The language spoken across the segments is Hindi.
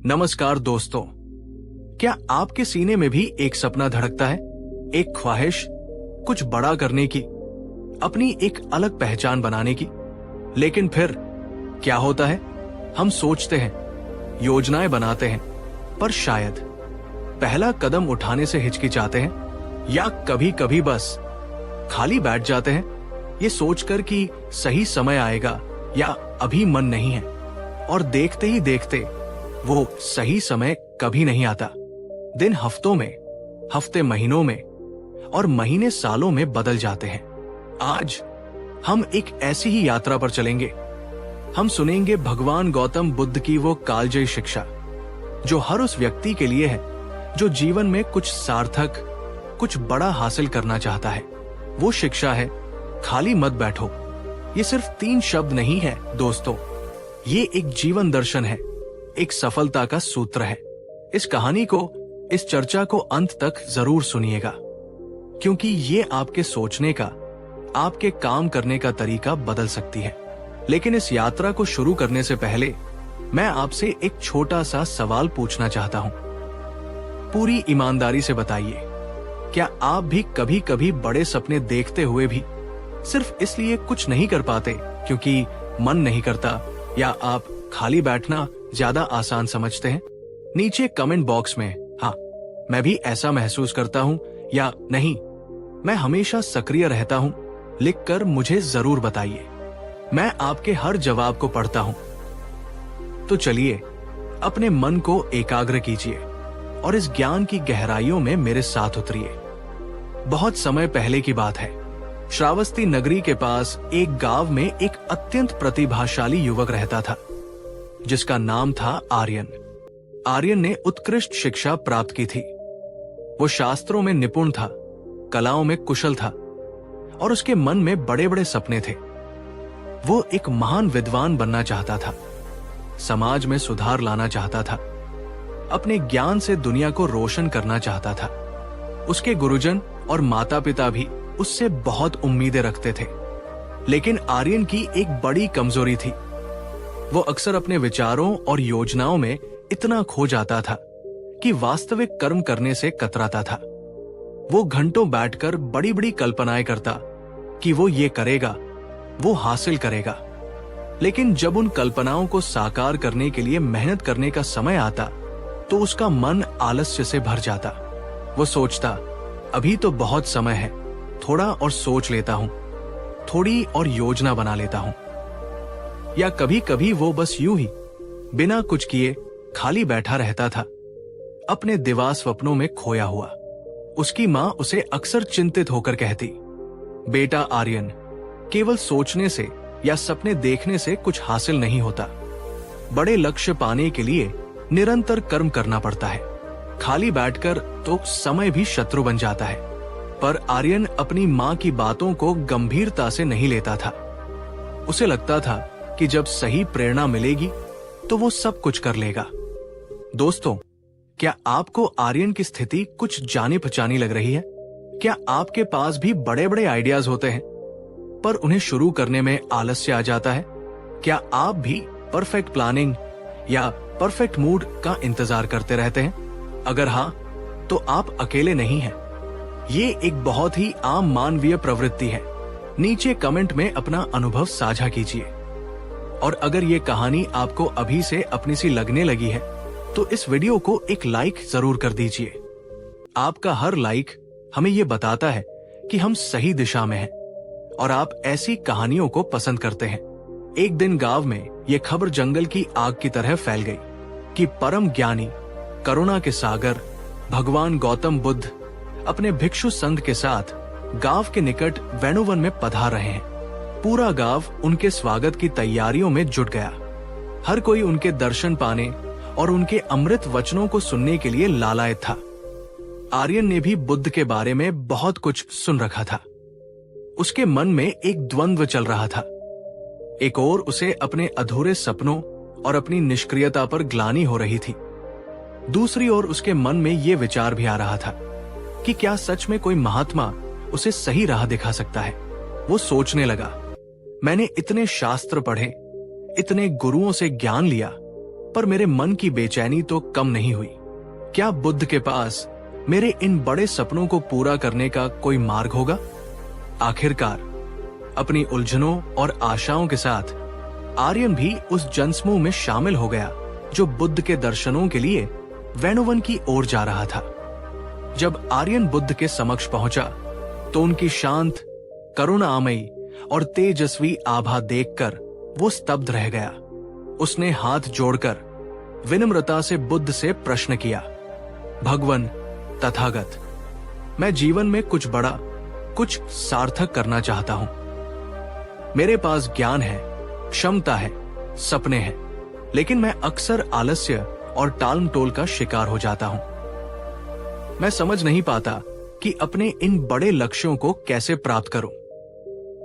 नमस्कार दोस्तों, क्या आपके सीने में भी एक सपना धड़कता है? एक ख्वाहिश कुछ बड़ा करने की, अपनी एक अलग पहचान बनाने की। लेकिन फिर क्या होता है? हम सोचते हैं, योजनाएं बनाते हैं, पर शायद पहला कदम उठाने से हिचकिचाते हैं, या कभी कभी बस खाली बैठ जाते हैं, ये सोचकर कि सही समय आएगा या अभी मन नहीं है। और देखते ही देखते वो सही समय कभी नहीं आता। दिन हफ्तों में, हफ्ते महीनों में और महीने सालों में बदल जाते हैं। आज हम एक ऐसी ही यात्रा पर चलेंगे। हम सुनेंगे भगवान गौतम बुद्ध की वो कालजयी शिक्षा, जो हर उस व्यक्ति के लिए है जो जीवन में कुछ सार्थक, कुछ बड़ा हासिल करना चाहता है। वो शिक्षा है, खाली मत बैठो। ये सिर्फ 3 शब्द नहीं है दोस्तों, ये एक जीवन दर्शन है, एक सफलता का सूत्र है। इस कहानी को, इस चर्चा को अंत तक जरूर सुनिएगा, क्योंकि ये आपके सोचने का, आपके काम करने का तरीका बदल सकती है। लेकिन इस यात्रा को शुरू करने से पहले मैं आपसे एक छोटा सा सवाल पूछना चाहता हूं। पूरी ईमानदारी से बताइए, क्या आप भी कभी कभी बड़े सपने देखते हुए भी सिर्फ इसलिए कुछ नहीं कर पाते क्योंकि मन नहीं करता, या आप खाली बैठना ज्यादा आसान समझते हैं? नीचे कमेंट बॉक्स में हाँ मैं भी ऐसा महसूस करता हूं या नहीं मैं हमेशा सक्रिय रहता हूं लिखकर मुझे जरूर बताइए। मैं आपके हर जवाब को पढ़ता हूं। तो चलिए अपने मन को एकाग्र कीजिए और इस ज्ञान की गहराइयों में मेरे साथ उतरिए। बहुत समय पहले की बात है। श्रावस्ती नगरी के पास एक गांव में एक अत्यंत प्रतिभाशाली युवक रहता था, जिसका नाम था आर्यन। आर्यन ने उत्कृष्ट शिक्षा प्राप्त की थी। वो शास्त्रों में निपुण था, कलाओं में कुशल था और उसके मन में बड़े बड़े सपने थे। वो एक महान विद्वान बनना चाहता था, समाज में सुधार लाना चाहता था, अपने ज्ञान से दुनिया को रोशन करना चाहता था। उसके गुरुजन और माता पिता भी उससे बहुत उम्मीदें रखते थे। लेकिन आर्यन की एक बड़ी कमजोरी थी। वो अक्सर अपने विचारों और योजनाओं में इतना खो जाता था कि वास्तविक कर्म करने से कतराता था। वो घंटों बैठकर बड़ी बड़ी कल्पनाएं करता कि वो ये करेगा, वो हासिल करेगा। लेकिन जब उन कल्पनाओं को साकार करने के लिए मेहनत करने का समय आता, तो उसका मन आलस्य से भर जाता। वो सोचता, अभी तो बहुत समय है, थोड़ा और सोच लेता हूं, थोड़ी और योजना बना लेता हूं। या कभी कभी वो बस यूं ही बिना कुछ किए खाली बैठा रहता था, अपने दिवा स्वप्नों में खोया हुआ। उसकी मां उसे अक्सर चिंतित होकर कहती, बेटा आर्यन, केवल सोचने से या सपने देखने से कुछ हासिल नहीं होता। बड़े लक्ष्य पाने के लिए निरंतर कर्म करना पड़ता है। खाली बैठकर तो समय भी शत्रु बन जाता है। पर आर्यन अपनी मां की बातों को गंभीरता से नहीं लेता था। उसे लगता था कि जब सही प्रेरणा मिलेगी तो वो सब कुछ कर लेगा। दोस्तों, क्या आपको आर्यन की स्थिति कुछ जानी पहचानी लग रही है? क्या आपके पास भी बड़े बड़े आइडियाज होते हैं, पर उन्हें शुरू करने में आलस्य आ जाता है? क्या आप भी परफेक्ट प्लानिंग या परफेक्ट मूड का इंतजार करते रहते हैं? अगर हाँ, तो आप अकेले नहीं हैं। ये एक बहुत ही आम मानवीय प्रवृत्ति है। नीचे कमेंट में अपना अनुभव साझा कीजिए। और अगर ये कहानी आपको अभी से अपनी सी लगने लगी है, तो इस वीडियो को एक लाइक जरूर कर दीजिए। आपका हर लाइक हमें ये बताता है कि हम सही दिशा में हैं और आप ऐसी कहानियों को पसंद करते हैं। एक दिन गांव में ये खबर जंगल की आग की तरह फैल गई कि परम ज्ञानी, करुणा के सागर भगवान गौतम बुद्ध अपने भिक्षु संघ के साथ गांव के निकट वेणुवन में पधार रहे हैं। पूरा गांव उनके स्वागत की तैयारियों में जुट गया। हर कोई उनके दर्शन पाने और उनके अमृत वचनों को सुनने के लिए लालायत था। आर्यन ने भी बुद्ध के बारे में बहुत कुछ सुन रखा था। उसके मन में एक द्वंद्व चल रहा था। एक ओर उसे अपने अधूरे सपनों और अपनी निष्क्रियता पर ग्लानि हो रही थी। दूसरी ओर उसके मन में ये विचार भी आ रहा था कि क्या सच में कोई महात्मा उसे सही राह दिखा सकता है। वो सोचने लगा, मैंने इतने शास्त्र पढ़े, इतने गुरुओं से ज्ञान लिया, पर मेरे मन की बेचैनी तो कम नहीं हुई। क्या बुद्ध के पास मेरे इन बड़े सपनों को पूरा करने का कोई मार्ग होगा? आखिरकार अपनी उलझनों और आशाओं के साथ आर्यन भी उस जनसमूह में शामिल हो गया जो बुद्ध के दर्शनों के लिए वैनोवन की ओर जा रहा था। जब आर्यन बुद्ध के समक्ष पहुंचा तो उनकी शांत, करुणामयी और तेजस्वी आभा देखकर वो स्तब्ध रह गया। उसने हाथ जोड़कर विनम्रता से बुद्ध से प्रश्न किया, भगवन तथागत, मैं जीवन में कुछ बड़ा, कुछ सार्थक करना चाहता हूं। मेरे पास ज्ञान है, क्षमता है, सपने हैं, लेकिन मैं अक्सर आलस्य और टालमटोल का शिकार हो जाता हूं। मैं समझ नहीं पाता कि अपने इन बड़े लक्ष्यों को कैसे प्राप्त करूं।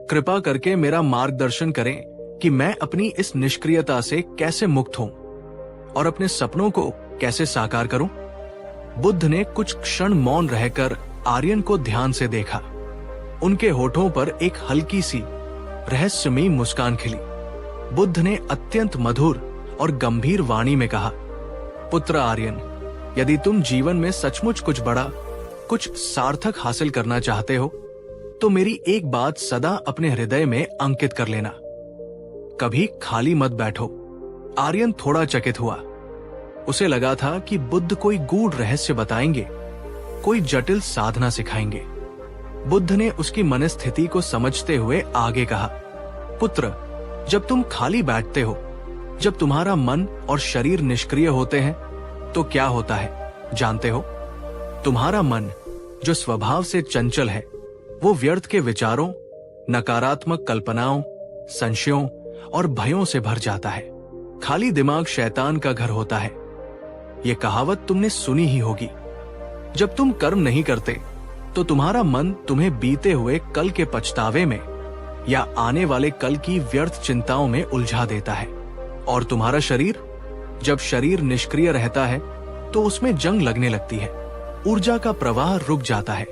कृपा करके मेरा मार्गदर्शन करें कि मैं अपनी इस निष्क्रियता से कैसे मुक्त हूं और अपने सपनों को कैसे साकार करूं। बुद्ध ने कुछ क्षण मौन रहकर आर्यन को ध्यान से देखा। उनके होठों पर एक हल्की सी रहस्यमयी मुस्कान खिली। बुद्ध ने अत्यंत मधुर और गंभीर वाणी में कहा, पुत्र आर्यन, यदि तुम जीवन में सचमुच कुछ बड़ा, कुछ सार्थक हासिल करना चाहते हो तो मेरी एक बात सदा अपने हृदय में अंकित कर लेना, कभी खाली मत बैठो। आर्यन थोड़ा चकित हुआ। उसे लगा था कि बुद्ध कोई गूढ़ रहस्य बताएंगे, कोई जटिल साधना सिखाएंगे। बुद्ध ने उसकी मनस्थिति को समझते हुए आगे कहा, पुत्र, जब तुम खाली बैठते हो, जब तुम्हारा मन और शरीर निष्क्रिय होते हैं, तो क्या होता है जानते हो? तुम्हारा मन, जो स्वभाव से चंचल है, वो व्यर्थ के विचारों, नकारात्मक कल्पनाओं, संशयों और भयों से भर जाता है। खाली दिमाग शैतान का घर होता है। ये कहावत तुमने सुनी ही होगी। जब तुम कर्म नहीं करते तो तुम्हारा मन तुम्हें बीते हुए कल के पछतावे में या आने वाले कल की व्यर्थ चिंताओं में उलझा देता है। और तुम्हारा शरीर, जब शरीर निष्क्रिय रहता है तो उसमें जंग लगने लगती है, ऊर्जा का प्रवाह रुक जाता है।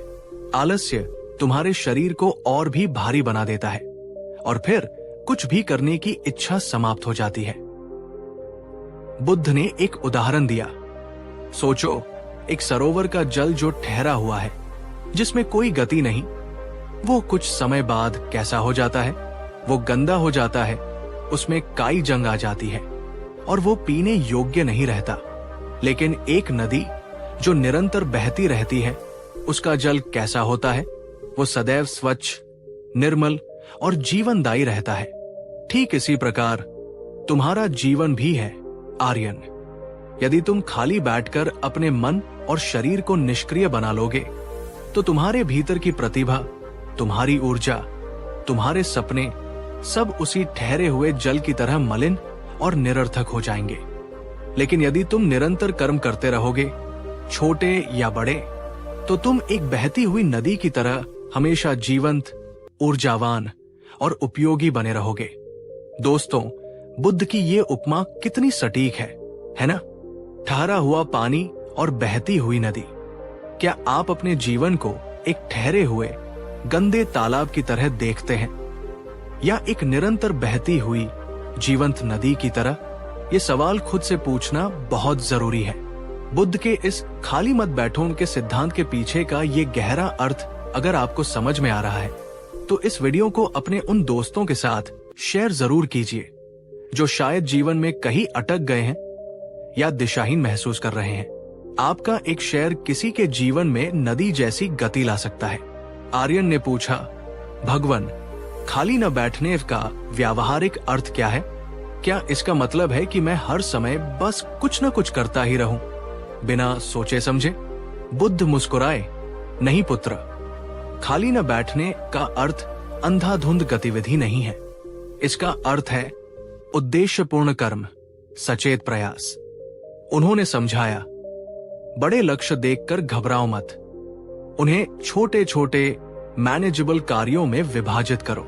आलस्य तुम्हारे शरीर को और भी भारी बना देता है और फिर कुछ भी करने की इच्छा समाप्त हो जाती है। बुद्ध ने एक उदाहरण दिया। सोचो, एक सरोवर का जल जो ठहरा हुआ है, जिसमें कोई गति नहीं, वो कुछ समय बाद कैसा हो जाता है? वो गंदा हो जाता है, उसमें काई जंग आ जाती है और वो पीने योग्य नहीं रहता। लेकिन एक नदी जो निरंतर बहती रहती है, उसका जल कैसा होता है? वो सदैव स्वच्छ, निर्मल और जीवनदायी रहता है। ठीक इसी प्रकार तुम्हारा जीवन भी है आर्यन। यदि तुम खाली बैठकर अपने मन और शरीर को निष्क्रिय बना लोगे तो तुम्हारे भीतर की प्रतिभा, तुम्हारी ऊर्जा, तुम्हारे सपने सब उसी ठहरे हुए जल की तरह मलिन और निरर्थक हो जाएंगे। लेकिन यदि तुम निरंतर कर्म करते रहोगे, छोटे या बड़े, तो तुम एक बहती हुई नदी की तरह हमेशा जीवंत, ऊर्जावान और उपयोगी बने रहोगे। दोस्तों, बुद्ध की ये उपमा कितनी सटीक है ना? ठहरा हुआ पानी और बहती हुई नदी। क्या आप अपने जीवन को एक ठहरे हुए गंदे तालाब की तरह देखते हैं या एक निरंतर बहती हुई जीवंत नदी की तरह? ये सवाल खुद से पूछना बहुत जरूरी है। बुद्ध के इस खाली मत बैठो के सिद्धांत के पीछे का ये गहरा अर्थ अगर आपको समझ में आ रहा है तो इस वीडियो को अपने उन दोस्तों के साथ शेयर जरूर कीजिए जो शायद जीवन में कहीं अटक गए हैं या दिशाहीन महसूस कर रहे हैं। आपका एक शेयर किसी के जीवन में नदी जैसी गति ला सकता है। आर्यन ने पूछा, भगवन, खाली न बैठने का व्यावहारिक अर्थ क्या है? क्या इसका मतलब है कि मैं हर समय बस कुछ न कुछ करता ही रहूं बिना सोचे समझे? बुद्ध मुस्कुराए, नहीं पुत्र, खाली न बैठने का अर्थ अंधाधुंध गतिविधि नहीं है। इसका अर्थ है उद्देश्यपूर्ण कर्म, सचेत प्रयास। उन्होंने समझाया, बड़े लक्ष्य देखकर घबराओ मत, उन्हें छोटे छोटे मैनेजेबल कार्यों में विभाजित करो।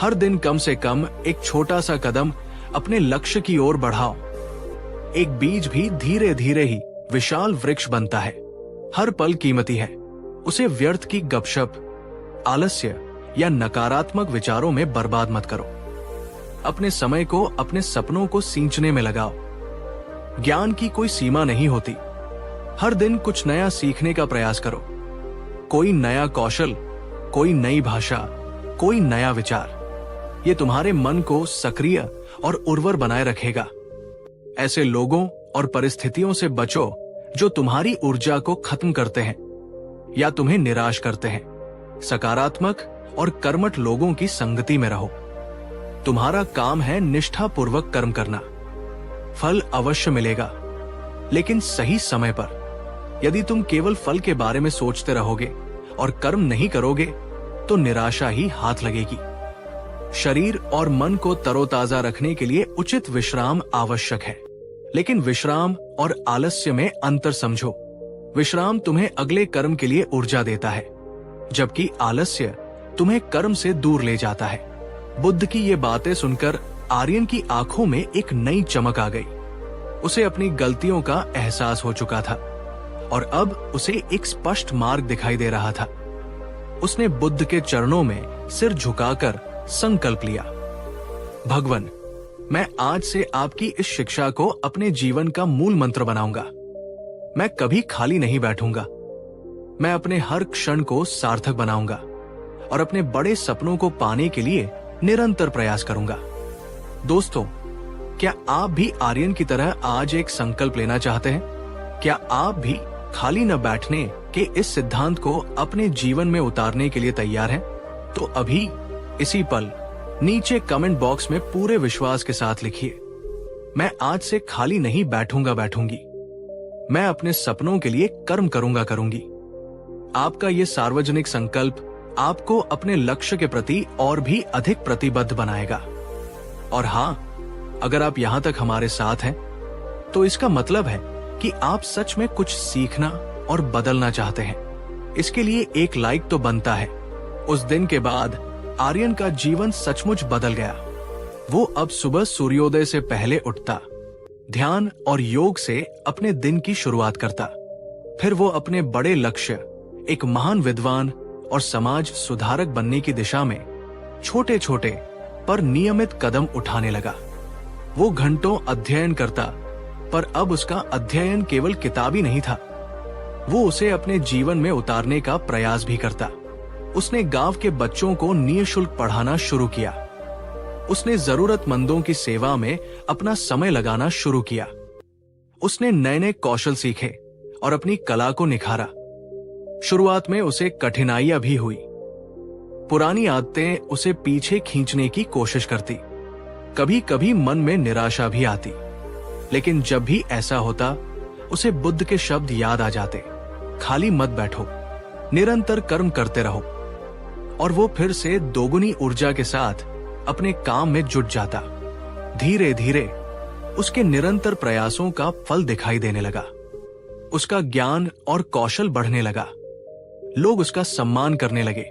हर दिन कम से कम एक छोटा सा कदम अपने लक्ष्य की ओर बढ़ाओ। एक बीज भी धीरे धीरे ही विशाल वृक्ष बनता है। हर पल कीमती है, उसे व्यर्थ की गपशप, आलस्य या नकारात्मक विचारों में बर्बाद मत करो। अपने समय को अपने सपनों को सींचने में लगाओ। ज्ञान की कोई सीमा नहीं होती। हर दिन कुछ नया सीखने का प्रयास करो। कोई नया कौशल, कोई नई भाषा, कोई नया विचार, ये तुम्हारे मन को सक्रिय और उर्वर बनाए रखेगा। ऐसे लोगों और परिस्थितियों से बचो जो तुम्हारी ऊर्जा को खत्म करते हैं या तुम्हें निराश करते हैं। सकारात्मक और कर्मठ लोगों की संगति में रहो। तुम्हारा काम है निष्ठापूर्वक कर्म करना। फल अवश्य मिलेगा, लेकिन सही समय पर। यदि तुम केवल फल के बारे में सोचते रहोगे और कर्म नहीं करोगे तो निराशा ही हाथ लगेगी। शरीर और मन को तरोताजा रखने के लिए उचित विश्राम आवश्यक है, लेकिन विश्राम और आलस्य में अंतर समझो। विश्राम तुम्हें अगले कर्म के लिए ऊर्जा देता है, जबकि आलस्य तुम्हें कर्म से दूर ले जाता है। बुद्ध की ये बातें सुनकर आर्यन की आंखों में एक नई चमक आ गई। उसे अपनी गलतियों का एहसास हो चुका था और अब उसे एक स्पष्ट मार्ग दिखाई दे रहा था। उसने बुद्ध के चरणों में सिर झुकाकर संकल्प लिया, भगवन, मैं आज से आपकी इस शिक्षा को अपने जीवन का मूल मंत्र बनाऊंगा। मैं कभी खाली नहीं बैठूंगा। मैं अपने हर क्षण को सार्थक बनाऊंगा और अपने बड़े सपनों को पाने के लिए निरंतर प्रयास करूंगा। दोस्तों, क्या आप भी आर्यन की तरह आज एक संकल्प लेना चाहते हैं? क्या आप भी खाली न बैठने के इस सिद्धांत को अपने जीवन में उतारने के लिए तैयार हैं? तो अभी इसी पल नीचे कमेंट बॉक्स में पूरे विश्वास के साथ लिखिए, मैं आज से खाली नहीं बैठूंगी। मैं अपने सपनों के लिए कर्म करूंगी। आपका ये सार्वजनिक संकल्प आपको अपने लक्ष्य के प्रति और भी अधिक प्रतिबद्ध बनाएगा। और हाँ, अगर आप यहां तक हमारे साथ हैं, तो इसका मतलब है कि आप सच में कुछ सीखना और बदलना चाहते हैं। इसके लिए एक लाइक तो बनता है। उस दिन के बाद आर्यन का जीवन सचमुच बदल गया। वो अब सुबह सूर्योदय से पहले उठता, ध्यान और योग से अपने दिन की शुरुआत करता। फिर वो अपने बड़े लक्ष्य, एक महान विद्वान और समाज सुधारक बनने की दिशा में छोटे छोटे पर नियमित कदम उठाने लगा। वो घंटों अध्ययन करता, पर अब उसका अध्ययन केवल किताबी नहीं था। वो उसे अपने जीवन में उतारने का प्रयास भी करता। उसने गांव के बच्चों को निःशुल्क पढ़ाना शुरू किया। उसने जरूरतमंदों की सेवा में अपना समय लगाना शुरू किया। उसने नए नए कौशल सीखे और अपनी कला को निखारा। शुरुआत में उसे कठिनाइयां भी हुई। पुरानी आदतें उसे पीछे खींचने की कोशिश करती। कभी कभी मन में निराशा भी आती, लेकिन जब भी ऐसा होता, उसे बुद्ध के शब्द याद आ जाते, खाली मत बैठो, निरंतर कर्म करते रहो। और वो फिर से दोगुनी ऊर्जा के साथ अपने काम में जुट जाता। धीरे धीरे उसके निरंतर प्रयासों का फल दिखाई देने लगा। उसका ज्ञान और कौशल बढ़ने लगा। लोग उसका सम्मान करने लगे।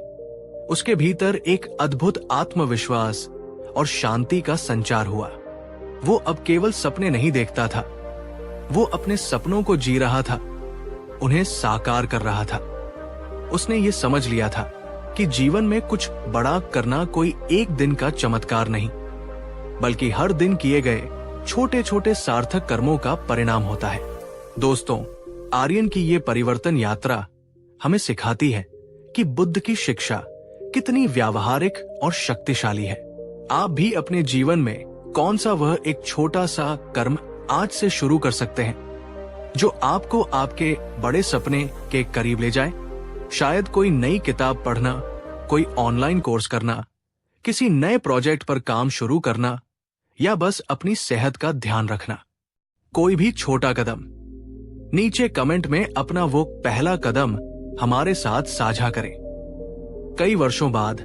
उसके भीतर एक अद्भुत आत्मविश्वास और शांति का संचार हुआ। वो अब केवल सपने नहीं देखता था, वो अपने सपनों को जी रहा था, उन्हें साकार कर रहा था। उसने ये समझ लिया था कि जीवन में कुछ बड़ा करना कोई एक दिन का चमत्कार नहीं, बल्कि हर दिन किए गए छोटे छोटे सार्थक कर्मों का परिणाम होता है। दोस्तों, आर्यन की ये परिवर्तन यात्रा हमें सिखाती है कि बुद्ध की शिक्षा कितनी व्यावहारिक और शक्तिशाली है। आप भी अपने जीवन में कौन सा वह एक छोटा सा कर्म आज से शुरू कर सकते हैं जो आपको आपके बड़े सपने के करीब ले जाए? शायद कोई नई किताब पढ़ना, कोई ऑनलाइन कोर्स करना, किसी नए प्रोजेक्ट पर काम शुरू करना, या बस अपनी सेहत का ध्यान रखना। कोई भी छोटा कदम। नीचे कमेंट में अपना वो पहला कदम हमारे साथ साझा करें। कई वर्षों बाद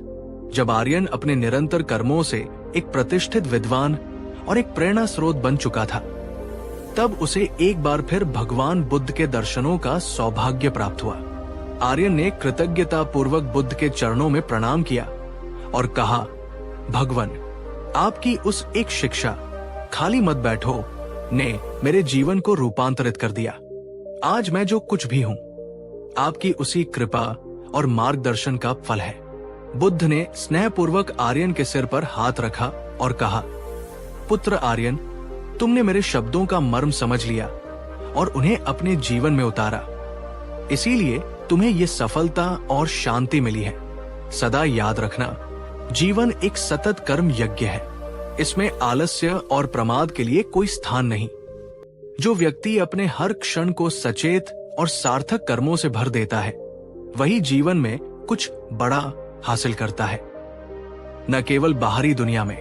जब आर्यन अपने निरंतर कर्मों से एक प्रतिष्ठित विद्वान और एक प्रेरणा स्रोत बन चुका था, तब उसे एक बार फिर भगवान बुद्ध के दर्शनों का सौभाग्य प्राप्त हुआ। आर्यन ने कृतज्ञता पूर्वक बुद्ध के चरणों में प्रणाम किया और कहा, भगवन, आपकी उस एक शिक्षा, खाली मत बैठो, ने मेरे जीवन को रूपांतरित कर दिया। आज मैं जो कुछ भी हूं, आपकी उसी कृपा और मार्गदर्शन का फल है। बुद्ध ने स्नेहपूर्वक आर्यन के सिर पर हाथ रखा और कहा, पुत्र आर्यन, तुमने मेरे शब्दों का मर्म समझ लिया और उन्हें अपने जीवन में उतारा। इसीलिए तुम्हें ये सफलता और शांति मिली है। सदा याद रखना, जीवन एक सतत कर्म यज्ञ है। इसमें आलस्य और प्रमाद के लिए कोई स्थान नहीं। जो व्यक्ति अपने हर क्षण को सचेत और सार्थक कर्मों से भर देता है, वही जीवन में कुछ बड़ा हासिल करता है। न केवल बाहरी दुनिया में,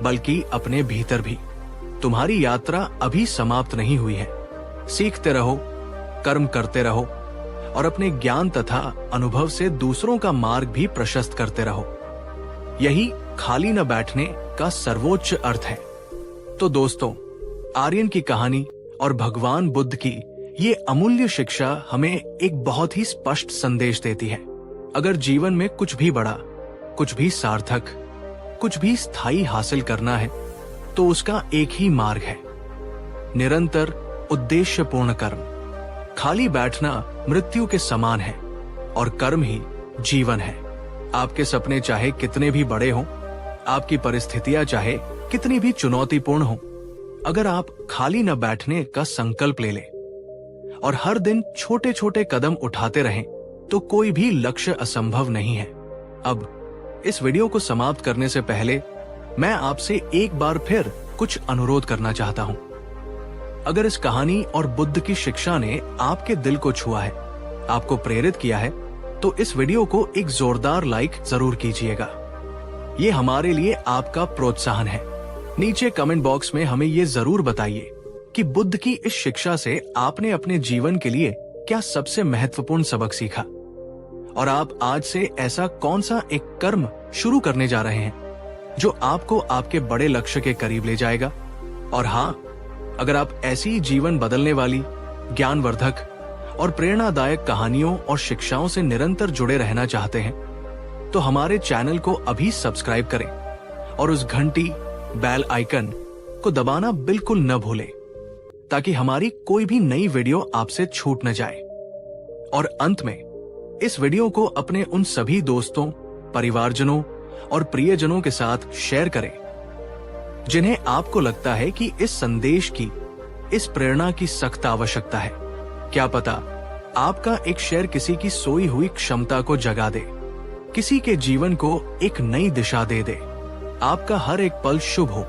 बल्कि अपने भीतर भी। तुम्हारी यात्रा अभी समाप्त नहीं हुई है। सीखते रहो, कर्म करते रहो और अपने ज्ञान तथा अनुभव से दूसरों का मार्ग भी प्रशस्त करते रहो। यही खाली न बैठने का सर्वोच्च अर्थ है। तो दोस्तों, आर्यन की कहानी और भगवान बुद्ध की ये अमूल्य शिक्षा हमें एक बहुत ही स्पष्ट संदेश देती है। अगर जीवन में कुछ भी बड़ा, कुछ भी सार्थक, कुछ भी स्थायी हासिल करना है, तो उसका एक ही मार्ग है, निरंतर उद्देश्यपूर्ण कर्म। खाली बैठना मृत्यु के समान है और कर्म ही जीवन है। आपके सपने चाहे कितने भी बड़े हों, आपकी परिस्थितियां चाहे कितनी भी चुनौतीपूर्ण हों, अगर आप खाली न बैठने का संकल्प ले लें और हर दिन छोटे छोटे कदम उठाते रहें, तो कोई भी लक्ष्य असंभव नहीं है। अब इस वीडियो को समाप्त करने से पहले मैं आपसे एक बार फिर कुछ अनुरोध करना चाहता हूं। अगर इस कहानी और बुद्ध की शिक्षा ने आपके दिल को छुआ है, आपको प्रेरित किया है, तो इस वीडियो को एक जोरदार लाइक जरूर कीजिएगा। ये हमारे लिए आपका प्रोत्साहन है। नीचे कमेंट बॉक्स में हमें ये जरूर बताइए कि बुद्ध की इस शिक्षा से आपने अपने जीवन के लिए क्या सबसे महत्वपूर्ण सबक सीखा, और आप आज से ऐसा कौन सा एक कर्म शुरू करने जा रहे हैं जो आपको आपके बड़े लक्ष्य के करीब ले जाएगा। और हाँ, अगर आप ऐसी जीवन बदलने वाली, ज्ञानवर्धक और प्रेरणादायक कहानियों और शिक्षाओं से निरंतर जुड़े रहना चाहते हैं, तो हमारे चैनल को अभी सब्सक्राइब करें और उस घंटी बेल आइकन को दबाना बिल्कुल न भूलें, ताकि हमारी कोई भी नई वीडियो आपसे छूट न जाए। और अंत में इस वीडियो को अपने उन सभी दोस्तों, परिवारजनों और प्रियजनों के साथ शेयर करें जिन्हें आपको लगता है कि इस संदेश की, इस प्रेरणा की सख्त आवश्यकता है। क्या पता आपका एक शेयर किसी की सोई हुई क्षमता को जगा दे, किसी के जीवन को एक नई दिशा दे दे। आपका हर एक पल शुभ हो,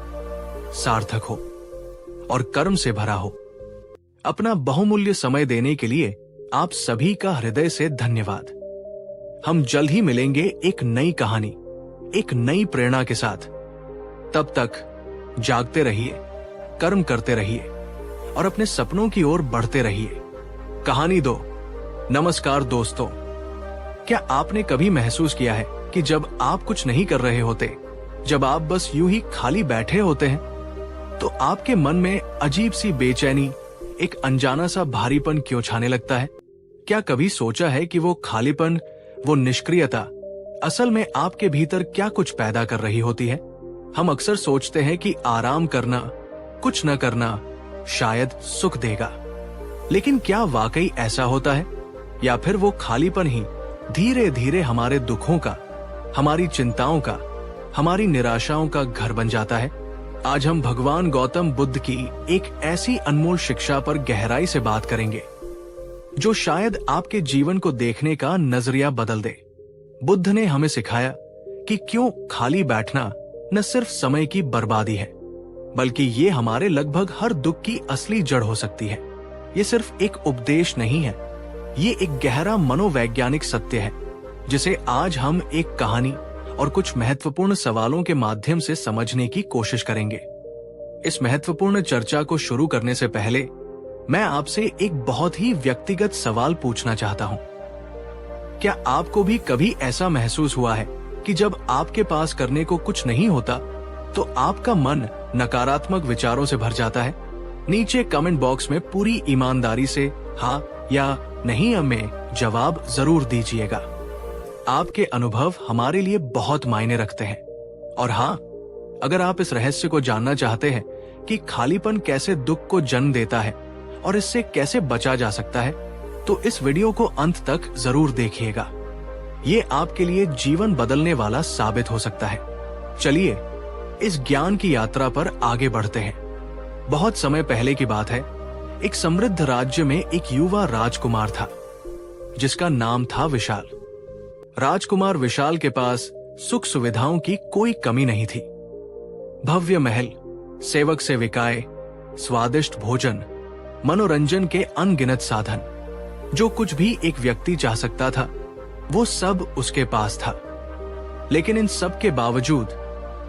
सार्थक हो और कर्म से भरा हो। अपना बहुमूल्य समय देने के लिए आप सभी का हृदय से धन्यवाद। हम जल्द ही मिलेंगे एक नई कहानी, एक नई प्रेरणा के साथ। तब तक जागते रहिए, कर्म करते रहिए और अपने सपनों की ओर बढ़ते रहिए। कहानी 2। नमस्कार दोस्तों, क्या आपने कभी महसूस किया है कि जब आप कुछ नहीं कर रहे होते, जब आप बस यूं ही खाली बैठे होते हैं, तो आपके मन में अजीब सी बेचैनी, एक अनजाना सा भारीपन क्यों छाने लगता है? क्या कभी सोचा है कि वो खालीपन, वो निष्क्रियता असल में आपके भीतर क्या कुछ पैदा कर रही होती है? हम अक्सर सोचते हैं कि आराम करना, कुछ न करना शायद सुख देगा, लेकिन क्या वाकई ऐसा होता है? या फिर वो खालीपन ही धीरे धीरे हमारे दुखों का, हमारी चिंताओं का, हमारी निराशाओं का घर बन जाता है? आज हम भगवान गौतम बुद्ध की एक ऐसी अनमोल शिक्षा पर गहराई से बात करेंगे जो शायद आपके जीवन को देखने का नजरिया बदल दे। बुद्ध ने हमें सिखाया कि क्यों खाली बैठना न सिर्फ समय की बर्बादी है, बल्कि ये हमारे लगभग हर दुख की असली जड़ हो सकती है। ये सिर्फ एक उपदेश नहीं है, ये एक गहरा मनोवैज्ञानिक सत्य है जिसे आज हम एक कहानी और कुछ महत्वपूर्ण सवालों के माध्यम से समझने की कोशिश करेंगे। इस महत्वपूर्ण चर्चा को शुरू करने से पहले मैं आपसे एक बहुत ही व्यक्तिगत सवाल पूछना चाहता हूं। क्या आपको भी कभी ऐसा महसूस हुआ है कि जब आपके पास करने को कुछ नहीं होता तो आपका मन नकारात्मक विचारों से भर जाता है? नीचे कमेंट बॉक्स में पूरी ईमानदारी से हाँ या नहीं में जवाब जरूर दीजिएगा। आपके अनुभव हमारे लिए बहुत मायने रखते हैं। और हाँ, अगर आप इस रहस्य को जानना चाहते हैं कि खालीपन कैसे दुख को जन्म देता है और इससे कैसे बचा जा सकता है, तो इस वीडियो को अंत तक जरूर देखिएगा। ये आपके लिए जीवन बदलने वाला साबित हो सकता है। चलिए इस ज्ञान की यात्रा पर आगे बढ़ते हैं। बहुत समय पहले की बात है। एक समृद्ध राज्य में एक युवा राजकुमार था जिसका नाम था विशाल। राजकुमार विशाल के पास सुख सुविधाओं की कोई कमी नहीं थी। भव्य महल, सेवक सेविकाएं, स्वादिष्ट भोजन, मनोरंजन के अनगिनत साधन, जो कुछ भी एक व्यक्ति चाह सकता था वो सब उसके पास था। लेकिन इन सब के बावजूद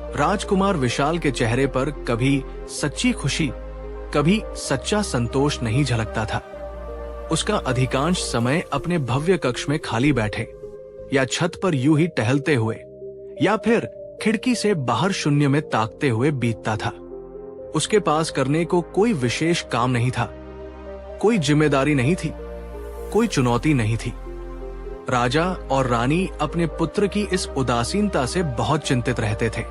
राजकुमार विशाल के चेहरे पर कभी सच्ची खुशी, कभी सच्चा संतोष नहीं झलकता था। उसका अधिकांश समय अपने भव्य कक्ष में खाली बैठे या छत पर यूं ही टहलते हुए या फिर खिड़की से बाहर शून्य में ताकते हुए बीतता था। उसके पास करने को कोई विशेष काम नहीं था, कोई जिम्मेदारी नहीं थी, कोई चुनौती नहीं थी। राजा और रानी अपने पुत्र की इस उदासीनता से बहुत चिंतित रहते थे।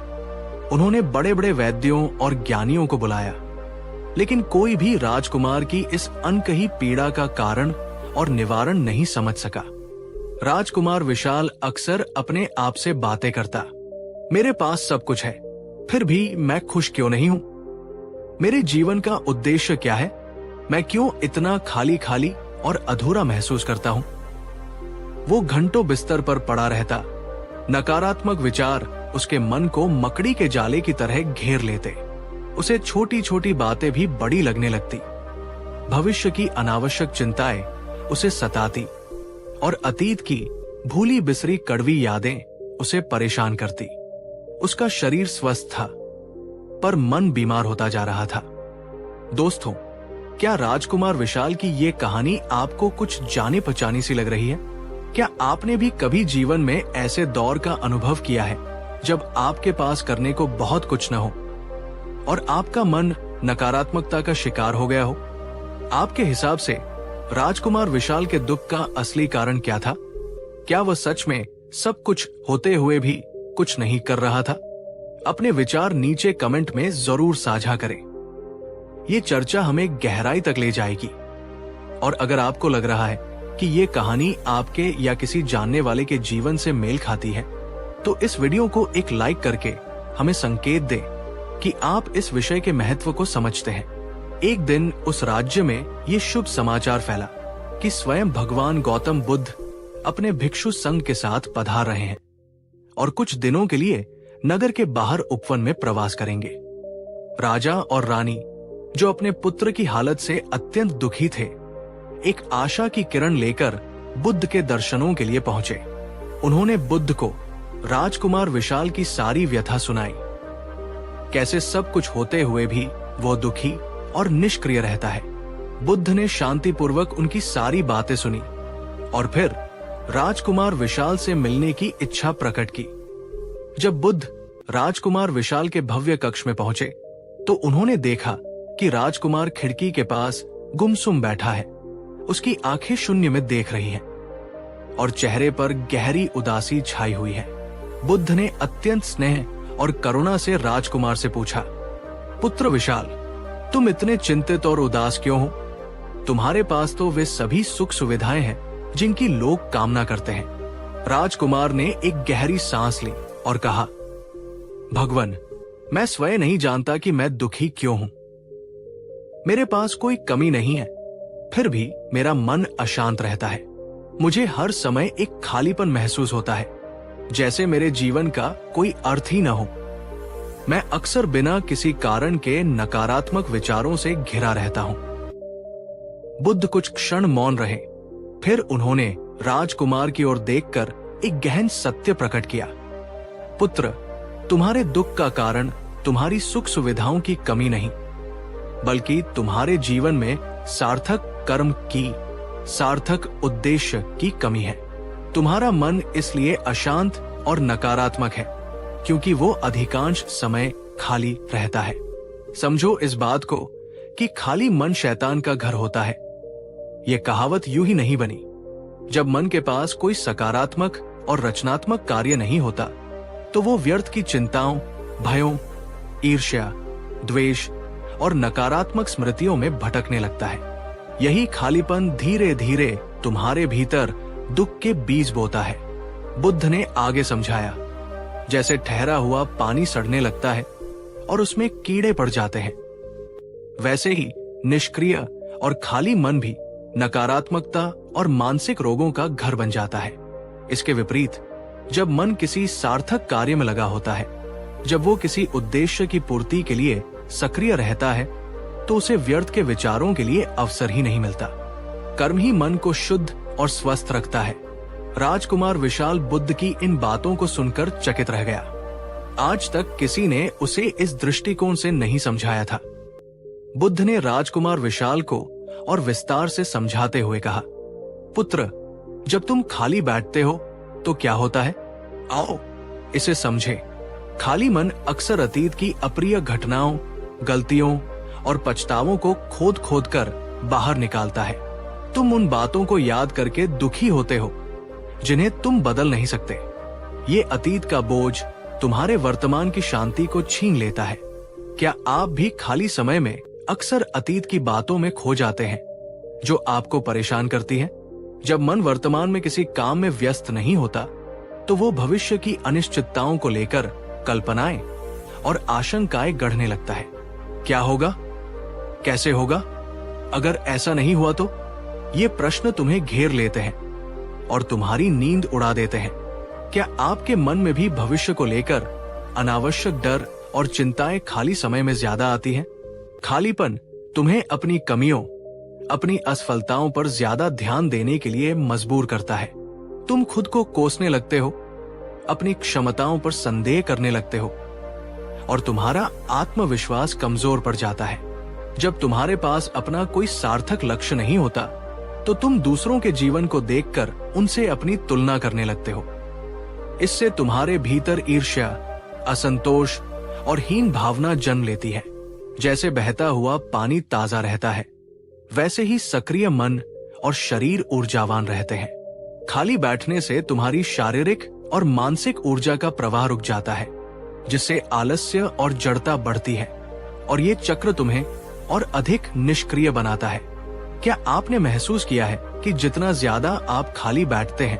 उन्होंने बड़े बड़े वैद्यों और ज्ञानियों को बुलाया, लेकिन कोई भी राजकुमार की इस अनकही पीड़ा का कारण और निवारण नहीं समझ सका। राजकुमार विशाल अक्सर अपने आप से बातें करता, मेरे पास सब कुछ है, फिर भी मैं खुश क्यों नहीं हूं? मेरे जीवन का उद्देश्य क्या है? मैं क्यों इतना खाली खाली और अधूरा महसूस करता हूं? वो घंटों बिस्तर पर पड़ा रहता। नकारात्मक विचार उसके मन को मकड़ी के जाले की तरह घेर लेते। उसे छोटी छोटी बातें भी बड़ी लगने लगती। भविष्य की अनावश्यक चिंताएं उसे सताती और अतीत की भूली बिसरी कड़वी यादें उसे परेशान करती। उसका शरीर स्वस्थ था, पर मन बीमार होता जा रहा था। दोस्तों, क्या राजकुमार विशाल की ये कहानी आपको कुछ जाने पहचानी सी लग रही है? क्या आपने भी कभी जीवन में ऐसे दौर का अनुभव किया है जब आपके पास करने को बहुत कुछ न हो और आपका मन नकारात्मकता का शिकार हो गया हो? आपके हिसाब से राजकुमार विशाल के दुख का असली कारण क्या था? क्या वह सच में सब कुछ होते हुए भी कुछ नहीं कर रहा था? अपने विचार नीचे कमेंट में जरूर साझा करें। ये चर्चा हमें गहराई तक ले जाएगी। और अगर आपको लग रहा है कि ये कहानी आपके या किसी जानने वाले के जीवन से मेल खाती है, तो इस वीडियो को एक लाइक करके हमें संकेत दें कि आप इस विषय के महत्व को समझते हैं। एक दिन उस राज्य में ये शुभ समाचार फैला कि स्वयं भगवान गौतम बुद्ध अपने भिक्षु संघ के साथ पधार रहे हैं और कुछ दिनों के लिए नगर के बाहर उपवन में प्रवास करेंगे। राजा और रानी, जो अपने पुत्र की हालत से अत्यंत दुखी थे, एक आशा की किरण लेकर बुद्ध के दर्शनों के लिए पहुंचे। उन्होंने बुद्ध को राजकुमार विशाल की सारी व्यथा सुनाई। कैसे सब कुछ होते हुए भी वो दुखी और निष्क्रिय रहता है। बुद्ध ने शांतिपूर्वक उनकी सारी बातें सुनी और फिर राजकुमार विशाल से मिलने की इच्छा प्रकट की। जब बुद्ध राजकुमार विशाल के भव्य कक्ष में पहुंचे तो उन्होंने देखा कि राजकुमार खिड़की के पास गुमसुम बैठा है। उसकी आंखें शून्य में देख रही हैं और चेहरे पर गहरी उदासी छाई हुई है। बुद्ध ने अत्यंत स्नेह और करुणा से राजकुमार से पूछा, पुत्र विशाल, तुम इतने चिंतित और उदास क्यों हो? तुम्हारे पास तो वे सभी सुख सुविधाएं हैं जिनकी लोग कामना करते हैं। राजकुमार ने एक गहरी सांस ली और कहा, भगवान, मैं स्वयं नहीं जानता कि मैं दुखी क्यों हूं। मेरे पास कोई कमी नहीं है, फिर भी मेरा मन अशांत रहता है। मुझे हर समय एक खालीपन महसूस होता है, जैसे मेरे जीवन का कोई अर्थ ही न हो। मैं अक्सर बिना किसी कारण के नकारात्मक विचारों से घिरा रहता हूं। बुद्ध कुछ क्षण मौन रहे, फिर उन्होंने राजकुमार की ओर देखकर एक गहन सत्य प्रकट किया। पुत्र, तुम्हारे दुख का कारण तुम्हारी सुख सुविधाओं की कमी नहीं, बल्कि तुम्हारे जीवन में सार्थक कर्म की, सार्थक उद्देश्य की कमी है। तुम्हारा मन इसलिए अशांत और नकारात्मक है क्योंकि वो अधिकांश समय खाली रहता है। समझो इस बात को कि खाली मन शैतान का घर होता है। ये कहावत यूं ही नहीं बनी। जब मन के पास कोई सकारात्मक और रचनात्मक कार्य नहीं होता तो वो व्यर्थ की चिंताओं, भयों, ईर्ष्या, द्वेष और नकारात्मक स्मृतियों में भटकने लगता है। यही खालीपन धीरे धीरे तुम्हारे भीतर दुख के बीज बोता है। बुद्ध ने आगे समझाया, जैसे ठहरा हुआ पानी सड़ने लगता है और उसमें कीड़े पड़ जाते हैं, वैसे ही निष्क्रिय और खाली मन भी नकारात्मकता और मानसिक रोगों का घर बन जाता है। इसके विपरीत जब मन किसी सार्थक कार्य में लगा होता है, जब वो किसी उद्देश्य की पूर्ति के लिए सक्रिय रहता है, तो उसे व्यर्थ के विचारों के लिए अवसर ही नहीं मिलता। कर्म ही मन को शुद्ध और स्वस्थ रखता है। राजकुमार विशाल बुद्ध की इन बातों को सुनकर चकित रह गया। आज तक किसी ने उसे इस दृष्टिकोण से नहीं समझाया था। बुद्ध ने राजकुमार विशाल को और विस्तार से समझाते हुए कहा, पुत्र, जब तुम खाली बैठते हो तो क्या होता है? आओ इसे समझे। खाली मन अक्सर अतीत की अप्रिय घटनाओं, गलतियों और पछतावों को खोद खोद कर बाहर निकालता है। तुम उन बातों को याद करके दुखी होते हो जिन्हें तुम बदल नहीं सकते। ये अतीत का बोझ तुम्हारे वर्तमान की शांति को छीन लेता है। क्या आप भी खाली समय में अक्सर अतीत की बातों में खो जाते हैं जो आपको परेशान करती हैं? जब मन वर्तमान में किसी काम में व्यस्त नहीं होता, तो वो भविष्य की अनिश्चितताओं को लेकर कल्पनाएं और आशंकाएं गढ़ने लगता है। क्या होगा? कैसे होगा? अगर ऐसा नहीं हुआ तो? ये प्रश्न तुम्हें घेर लेते हैं और तुम्हारी नींद उड़ा देते हैं। क्या आपके मन में भी भविष्य को लेकर अनावश्यक डर और चिंताएं खाली समय में ज्यादा आती हैं? खालीपन तुम्हें अपनी कमियों, अपनी असफलताओं पर ज्यादा ध्यान देने के लिए मजबूर करता है। तुम खुद को कोसने लगते हो, अपनी क्षमताओं पर संदेह करने लगते हो और तुम्हारा आत्मविश्वास कमजोर पड़ जाता है। जब तुम्हारे पास अपना कोई सार्थक लक्ष्य नहीं होता, तो तुम दूसरों के जीवन को देखकर उनसे अपनी तुलना करने लगते हो। इससे तुम्हारे भीतर ईर्ष्या, असंतोष और हीन भावना जन्म लेती है। जैसे बहता हुआ पानी ताजा रहता है, वैसे ही सक्रिय मन और शरीर ऊर्जावान रहते हैं। खाली बैठने से तुम्हारी शारीरिक और मानसिक ऊर्जा का प्रवाह रुक जाता है, जिससे आलस्य और जड़ता बढ़ती है और ये चक्र तुम्हें और अधिक निष्क्रिय बनाता है। क्या आपने महसूस किया है कि जितना ज्यादा आप खाली बैठते हैं,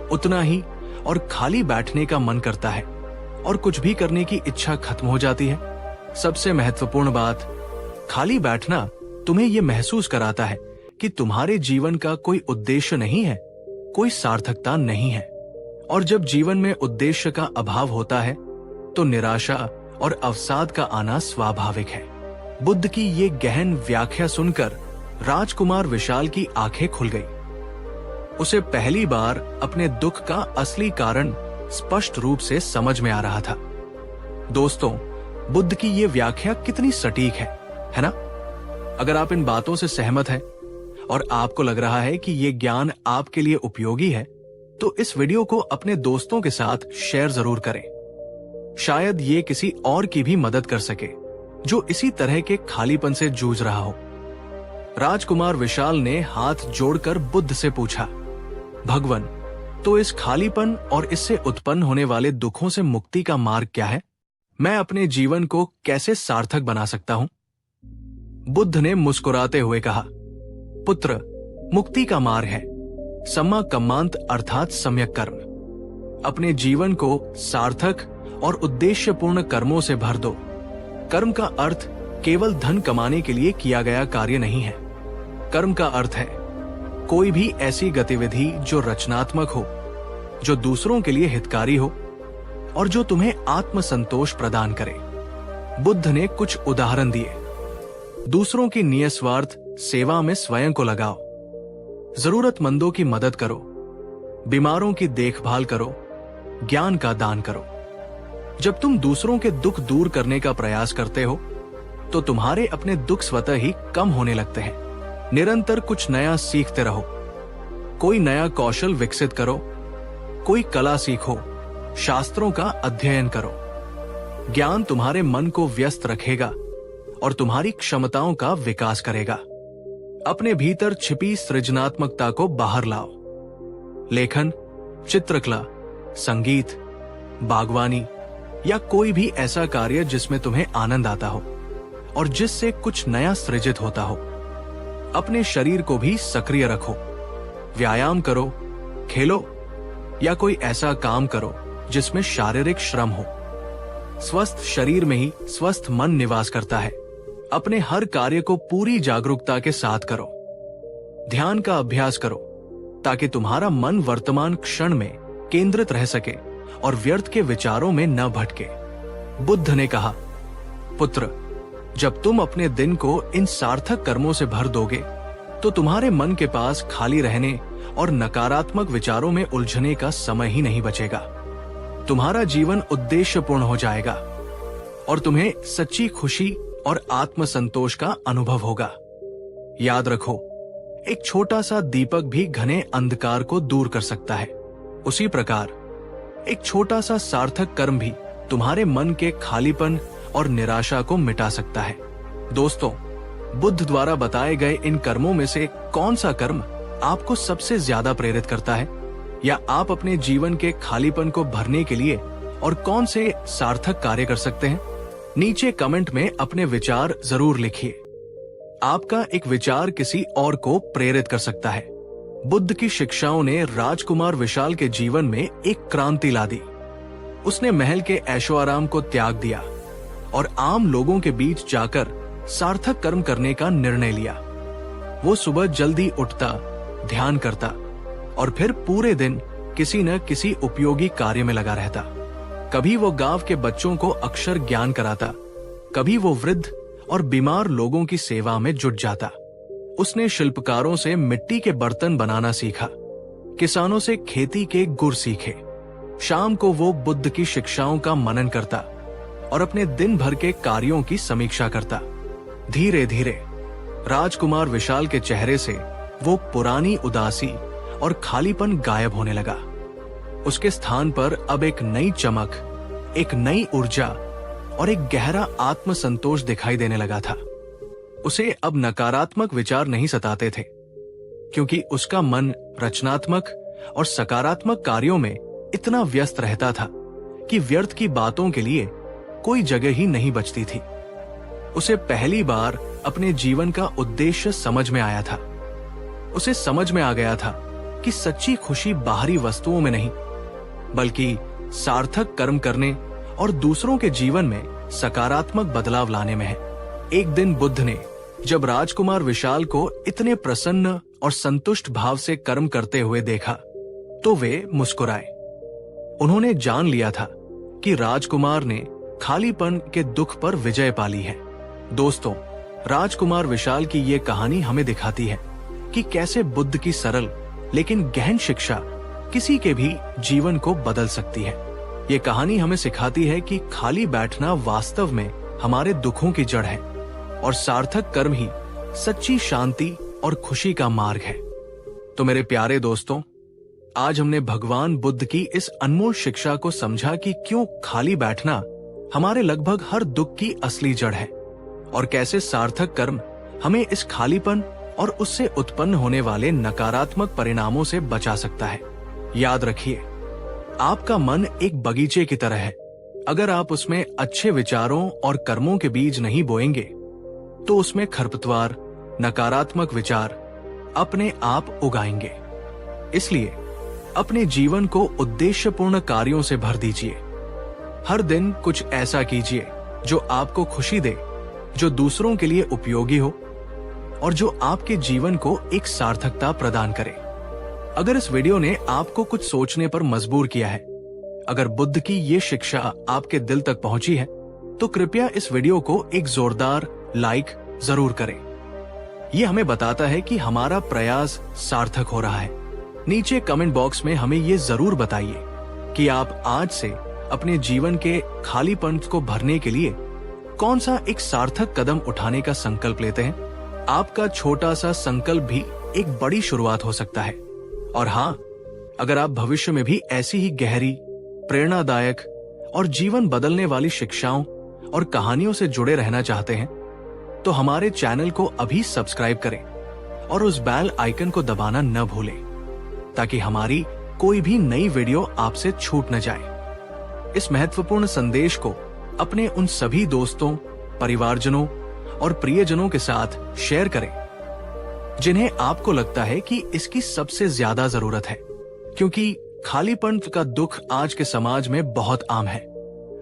उतना ही और खाली बैठने का मन करता है और कुछ भी करने की इच्छा खत्म हो जाती है? सबसे महत्वपूर्ण बात, खाली बैठना तुम्हें यह महसूस कराता है कि तुम्हारे जीवन का कोई उद्देश्य नहीं है, कोई सार्थकता नहीं है। और जब जीवन में उद्देश्य का अभाव होता है, तो निराशा और अवसाद का आना स्वाभाविक है। बुद्ध की ये गहन व्याख्या सुनकर राजकुमार विशाल की आंखें खुल गई। उसे पहली बार अपने दुख का असली कारण स्पष्ट रूप से समझ में आ रहा था। दोस्तों, बुद्ध की ये व्याख्या कितनी सटीक है ना? अगर आप इन बातों से सहमत हैं और आपको लग रहा है कि ये ज्ञान आपके लिए उपयोगी है, तो इस वीडियो को अपने दोस्तों के साथ शेयर जरूर करें। शायद ये किसी और की भी मदद कर सके जो इसी तरह के खालीपन से जूझ रहा हो। राजकुमार विशाल ने हाथ जोड़कर बुद्ध से पूछा, भगवन, तो इस खालीपन और इससे उत्पन्न होने वाले दुखों से मुक्ति का मार्ग क्या है? मैं अपने जीवन को कैसे सार्थक बना सकता हूं? बुद्ध ने मुस्कुराते हुए कहा, पुत्र, मुक्ति का मार्ग है सम्मा कम्मांत अर्थात सम्यक कर्म। अपने जीवन को सार्थक और उद्देश्यपूर्ण कर्मों से भर दो। कर्म का अर्थ केवल धन कमाने के लिए किया गया कार्य नहीं है। कर्म का अर्थ है कोई भी ऐसी गतिविधि जो रचनात्मक हो, जो दूसरों के लिए हितकारी हो और जो तुम्हें आत्मसंतोष प्रदान करे। बुद्ध ने कुछ उदाहरण दिए। दूसरों की निस्वार्थ सेवा में स्वयं को लगाओ, जरूरतमंदों की मदद करो, बीमारों की देखभाल करो, ज्ञान का दान करो। जब तुम दूसरों के दुख दूर करने का प्रयास करते हो, तो तुम्हारे अपने दुख स्वतः ही कम होने लगते हैं। निरंतर कुछ नया सीखते रहो, कोई नया कौशल विकसित करो, कोई कला सीखो, शास्त्रों का अध्ययन करो। ज्ञान तुम्हारे मन को व्यस्त रखेगा और तुम्हारी क्षमताओं का विकास करेगा। अपने भीतर छिपी सृजनात्मकता को बाहर लाओ। लेखन, चित्रकला, संगीत, बागवानी या कोई भी ऐसा कार्य जिसमें तुम्हें आनंद आता हो और जिससे कुछ नया सृजित होता हो। अपने शरीर को भी सक्रिय रखो, व्यायाम करो, खेलो या कोई ऐसा काम करो जिसमें शारीरिक श्रम हो। स्वस्थ शरीर में ही स्वस्थ मन निवास करता है अपने हर कार्य को पूरी जागरूकता के साथ करो। ध्यान का अभ्यास करो ताकि तुम्हारा मन वर्तमान क्षण में केंद्रित रह सके और व्यर्थ के विचारों में न भटके। बुद्ध ने कहा, पुत्र, जब तुम अपने दिन को इन सार्थक कर्मों से भर दोगे तो तुम्हारे मन के पास खाली रहने और नकारात्मक विचारों में उलझने का समय ही नहीं बचेगा। तुम्हारा जीवन उद्देश्यपूर्ण हो जाएगा और तुम्हें सच्ची खुशी और आत्मसंतोष का अनुभव होगा। याद रखो, एक छोटा सा दीपक भी घने अंधकार को दूर कर सकता है। उसी प्रकार एक छोटा सा सार्थक कर्म भी तुम्हारे मन के खालीपन और निराशा को मिटा सकता है। दोस्तों, बुद्ध द्वारा बताए गए इन कर्मों में से कौन सा कर्म आपको सबसे ज्यादा प्रेरित करता है, या आप अपने जीवन के खालीपन को भरने के लिए और कौन से सार्थक कार्य कर सकते हैं? नीचे कमेंट में अपने विचार जरूर लिखिए। आपका एक विचार किसी और को प्रेरित कर सकता है। बुद्ध की शिक्षाओं ने राजकुमार विशाल के जीवन में एक क्रांति ला दी। उसने महल के ऐशो आराम को त्याग दिया और आम लोगों के बीच जाकर सार्थक कर्म करने का निर्णय लिया। वो सुबह जल्दी उठता, ध्यान करता और फिर पूरे दिन किसी न किसी उपयोगी कार्य में लगा रहता। कभी वो गांव के बच्चों को अक्षर ज्ञान कराता, कभी वो वृद्ध और बीमार लोगों की सेवा में जुट जाता। उसने शिल्पकारों से मिट्टी के बर्तन बनाना सीखा, किसानों से खेती के गुर सीखे। शाम को वो बुद्ध की शिक्षाओं का मनन करता और अपने दिन भर के कार्यों की समीक्षा करता। धीरे धीरे राजकुमार विशाल के चेहरे से वो पुरानी उदासी और खालीपन गायब होने लगा। उसके स्थान पर अब एक नई चमक, एक नई ऊर्जा और एक गहरा आत्मसंतोष दिखाई देने लगा था। उसे अब नकारात्मक विचार नहीं सताते थे, क्योंकि उसका मन रचनात्मक और सकारात्मक कार्यों में इतना व्यस्त रहता था कि व्यर्थ की बातों के लिए कोई जगह ही नहीं बचती थी। उसे पहली बार अपने जीवन का उद्देश्य समझ में आया था। उसे समझ में आ गया था कि सच्ची खुशी बाहरी वस्तुओं में नहीं, बल्कि सार्थक कर्म करने और दूसरों के जीवन में सकारात्मक बदलाव लाने में है। एक दिन बुद्ध ने जब राजकुमार विशाल को इतने प्रसन्न और संतुष्ट भाव से कर्म करते हुए देखा तो वे मुस्कुराए। उन्होंने जान लिया था कि राजकुमार ने खालीपन के दुख पर विजय पाली है। दोस्तों, राजकुमार विशाल की ये कहानी हमें दिखाती है कि कैसे बुद्ध की सरल लेकिन गहन शिक्षा किसी के भी जीवन को बदल सकती है। ये कहानी हमें सिखाती है कि खाली बैठना वास्तव में हमारे दुखों की जड़ है और सार्थक कर्म ही सच्ची शांति और खुशी का मार्ग है। तो मेरे प्यारे दोस्तों, आज हमने भगवान बुद्ध की इस अनमोल शिक्षा को समझा कि क्यों खाली बैठना हमारे लगभग हर दुख की असली जड़ है और कैसे सार्थक कर्म हमें इस खालीपन और उससे उत्पन्न होने वाले नकारात्मक परिणामों से बचा सकता है। याद रखिए, आपका मन एक बगीचे की तरह है। अगर आप उसमें अच्छे विचारों और कर्मों के बीज नहीं बोएंगे तो उसमें खरपतवार, नकारात्मक विचार अपने आप उगाएंगे। इसलिए अपने जीवन को उद्देश्यपूर्ण कार्यों से भर दीजिए। हर दिन कुछ ऐसा कीजिए जो आपको खुशी दे, जो दूसरों के लिए उपयोगी हो और जो आपके जीवन को एक सार्थकता प्रदान करे। अगर इस वीडियो ने आपको कुछ सोचने पर मजबूर किया है, अगर बुद्ध की ये शिक्षा आपके दिल तक पहुंची है, तो कृपया इस वीडियो को एक जोरदार लाइक जरूर करें। ये हमें बताता है कि हमारा प्रयास सार्थक हो रहा है। नीचे कमेंट बॉक्स में हमें ये जरूर बताइए कि आप आज से अपने जीवन के खालीपन को भरने के लिए कौन सा एक सार्थक कदम उठाने का संकल्प लेते हैं। आपका छोटा सा संकल्प भी एक बड़ी शुरुआत हो सकता है। और हाँ, अगर आप भविष्य में भी ऐसी ही गहरी, प्रेरणादायक और जीवन बदलने वाली शिक्षाओं और कहानियों से जुड़े रहना चाहते हैं, तो हमारे चैनल को अभी सब्सक्राइब करें और उस बेल आइकन को दबाना न भूलें, ताकि हमारी कोई भी नई वीडियो आपसे छूट न जाए। इस महत्वपूर्ण संदेश को अपने उन सभी दोस्तों, परिवारजनों और प्रियजनों के साथ शेयर करें जिन्हें आपको लगता है कि इसकी सबसे ज्यादा जरूरत है, क्योंकि खालीपन का दुख आज के समाज में बहुत आम है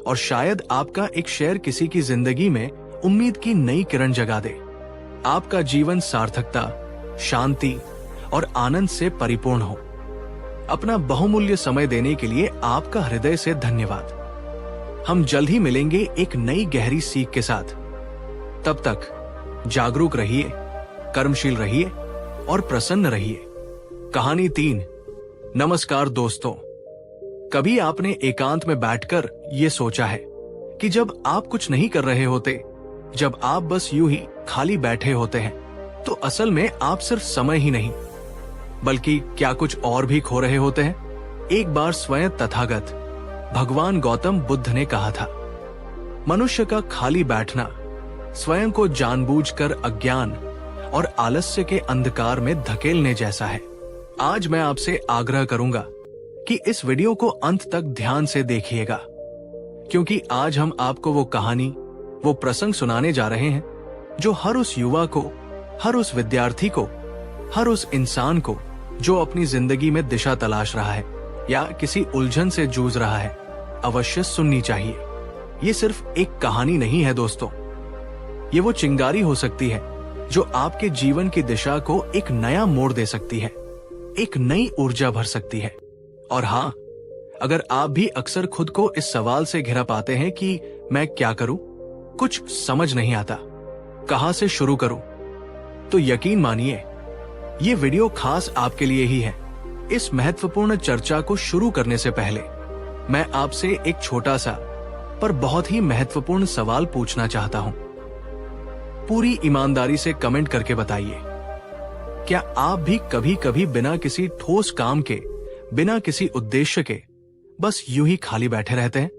और शायद आपका एक शेयर किसी की जिंदगी में उम्मीद की नई किरण जगा दे। आपका जीवन सार्थकता, शांति और आनंद से परिपूर्ण हो। अपना बहुमूल्य समय देने के लिए आपका हृदय से धन्यवाद। हम जल्द ही मिलेंगे एक नई गहरी सीख के साथ। तब तक जागरूक रहिए, कर्मशील रहिए और प्रसन्न रहिए। कहानी 3। नमस्कार दोस्तों, कभी आपने एकांत में बैठकर ये सोचा है कि जब आप कुछ नहीं कर रहे होते, जब आप बस यूं ही खाली बैठे होते हैं, तो असल में आप सिर्फ समय ही नहीं बल्कि क्या कुछ और भी खो रहे होते हैं? एक बार स्वयं तथागत भगवान गौतम बुद्ध ने कहा था, मनुष्य का खाली बैठना स्वयं को जानबूझकर अज्ञान और आलस्य के अंधकार में धकेलने जैसा है। आज मैं आपसे आग्रह करूंगा कि इस वीडियो को अंत तक ध्यान से देखिएगा, क्योंकि आज हम आपको वो कहानी, वो प्रसंग सुनाने जा रहे हैं जो हर उस युवा को, हर उस विद्यार्थी को, हर उस इंसान को जो अपनी जिंदगी में दिशा तलाश रहा है या किसी उलझन से जूझ रहा है, अवश्य सुननी चाहिए। ये सिर्फ एक कहानी नहीं है दोस्तों, ये वो चिंगारी हो सकती है जो आपके जीवन की दिशा को एक नया मोड़ दे सकती है, एक नई ऊर्जा भर सकती है। और हाँ, अगर आप भी अक्सर खुद को इस सवाल से घिरा पाते हैं कि मैं क्या करूं, कुछ समझ नहीं आता, कहां से शुरू करूं, तो यकीन मानिए ये वीडियो खास आपके लिए ही है। इस महत्वपूर्ण चर्चा को शुरू करने से पहले मैं आपसे एक छोटा सा पर बहुत ही महत्वपूर्ण सवाल पूछना चाहता हूं। पूरी ईमानदारी से कमेंट करके बताइए, क्या आप भी कभी कभी बिना किसी ठोस काम के, बिना किसी उद्देश्य के बस यूं ही खाली बैठे रहते हैं?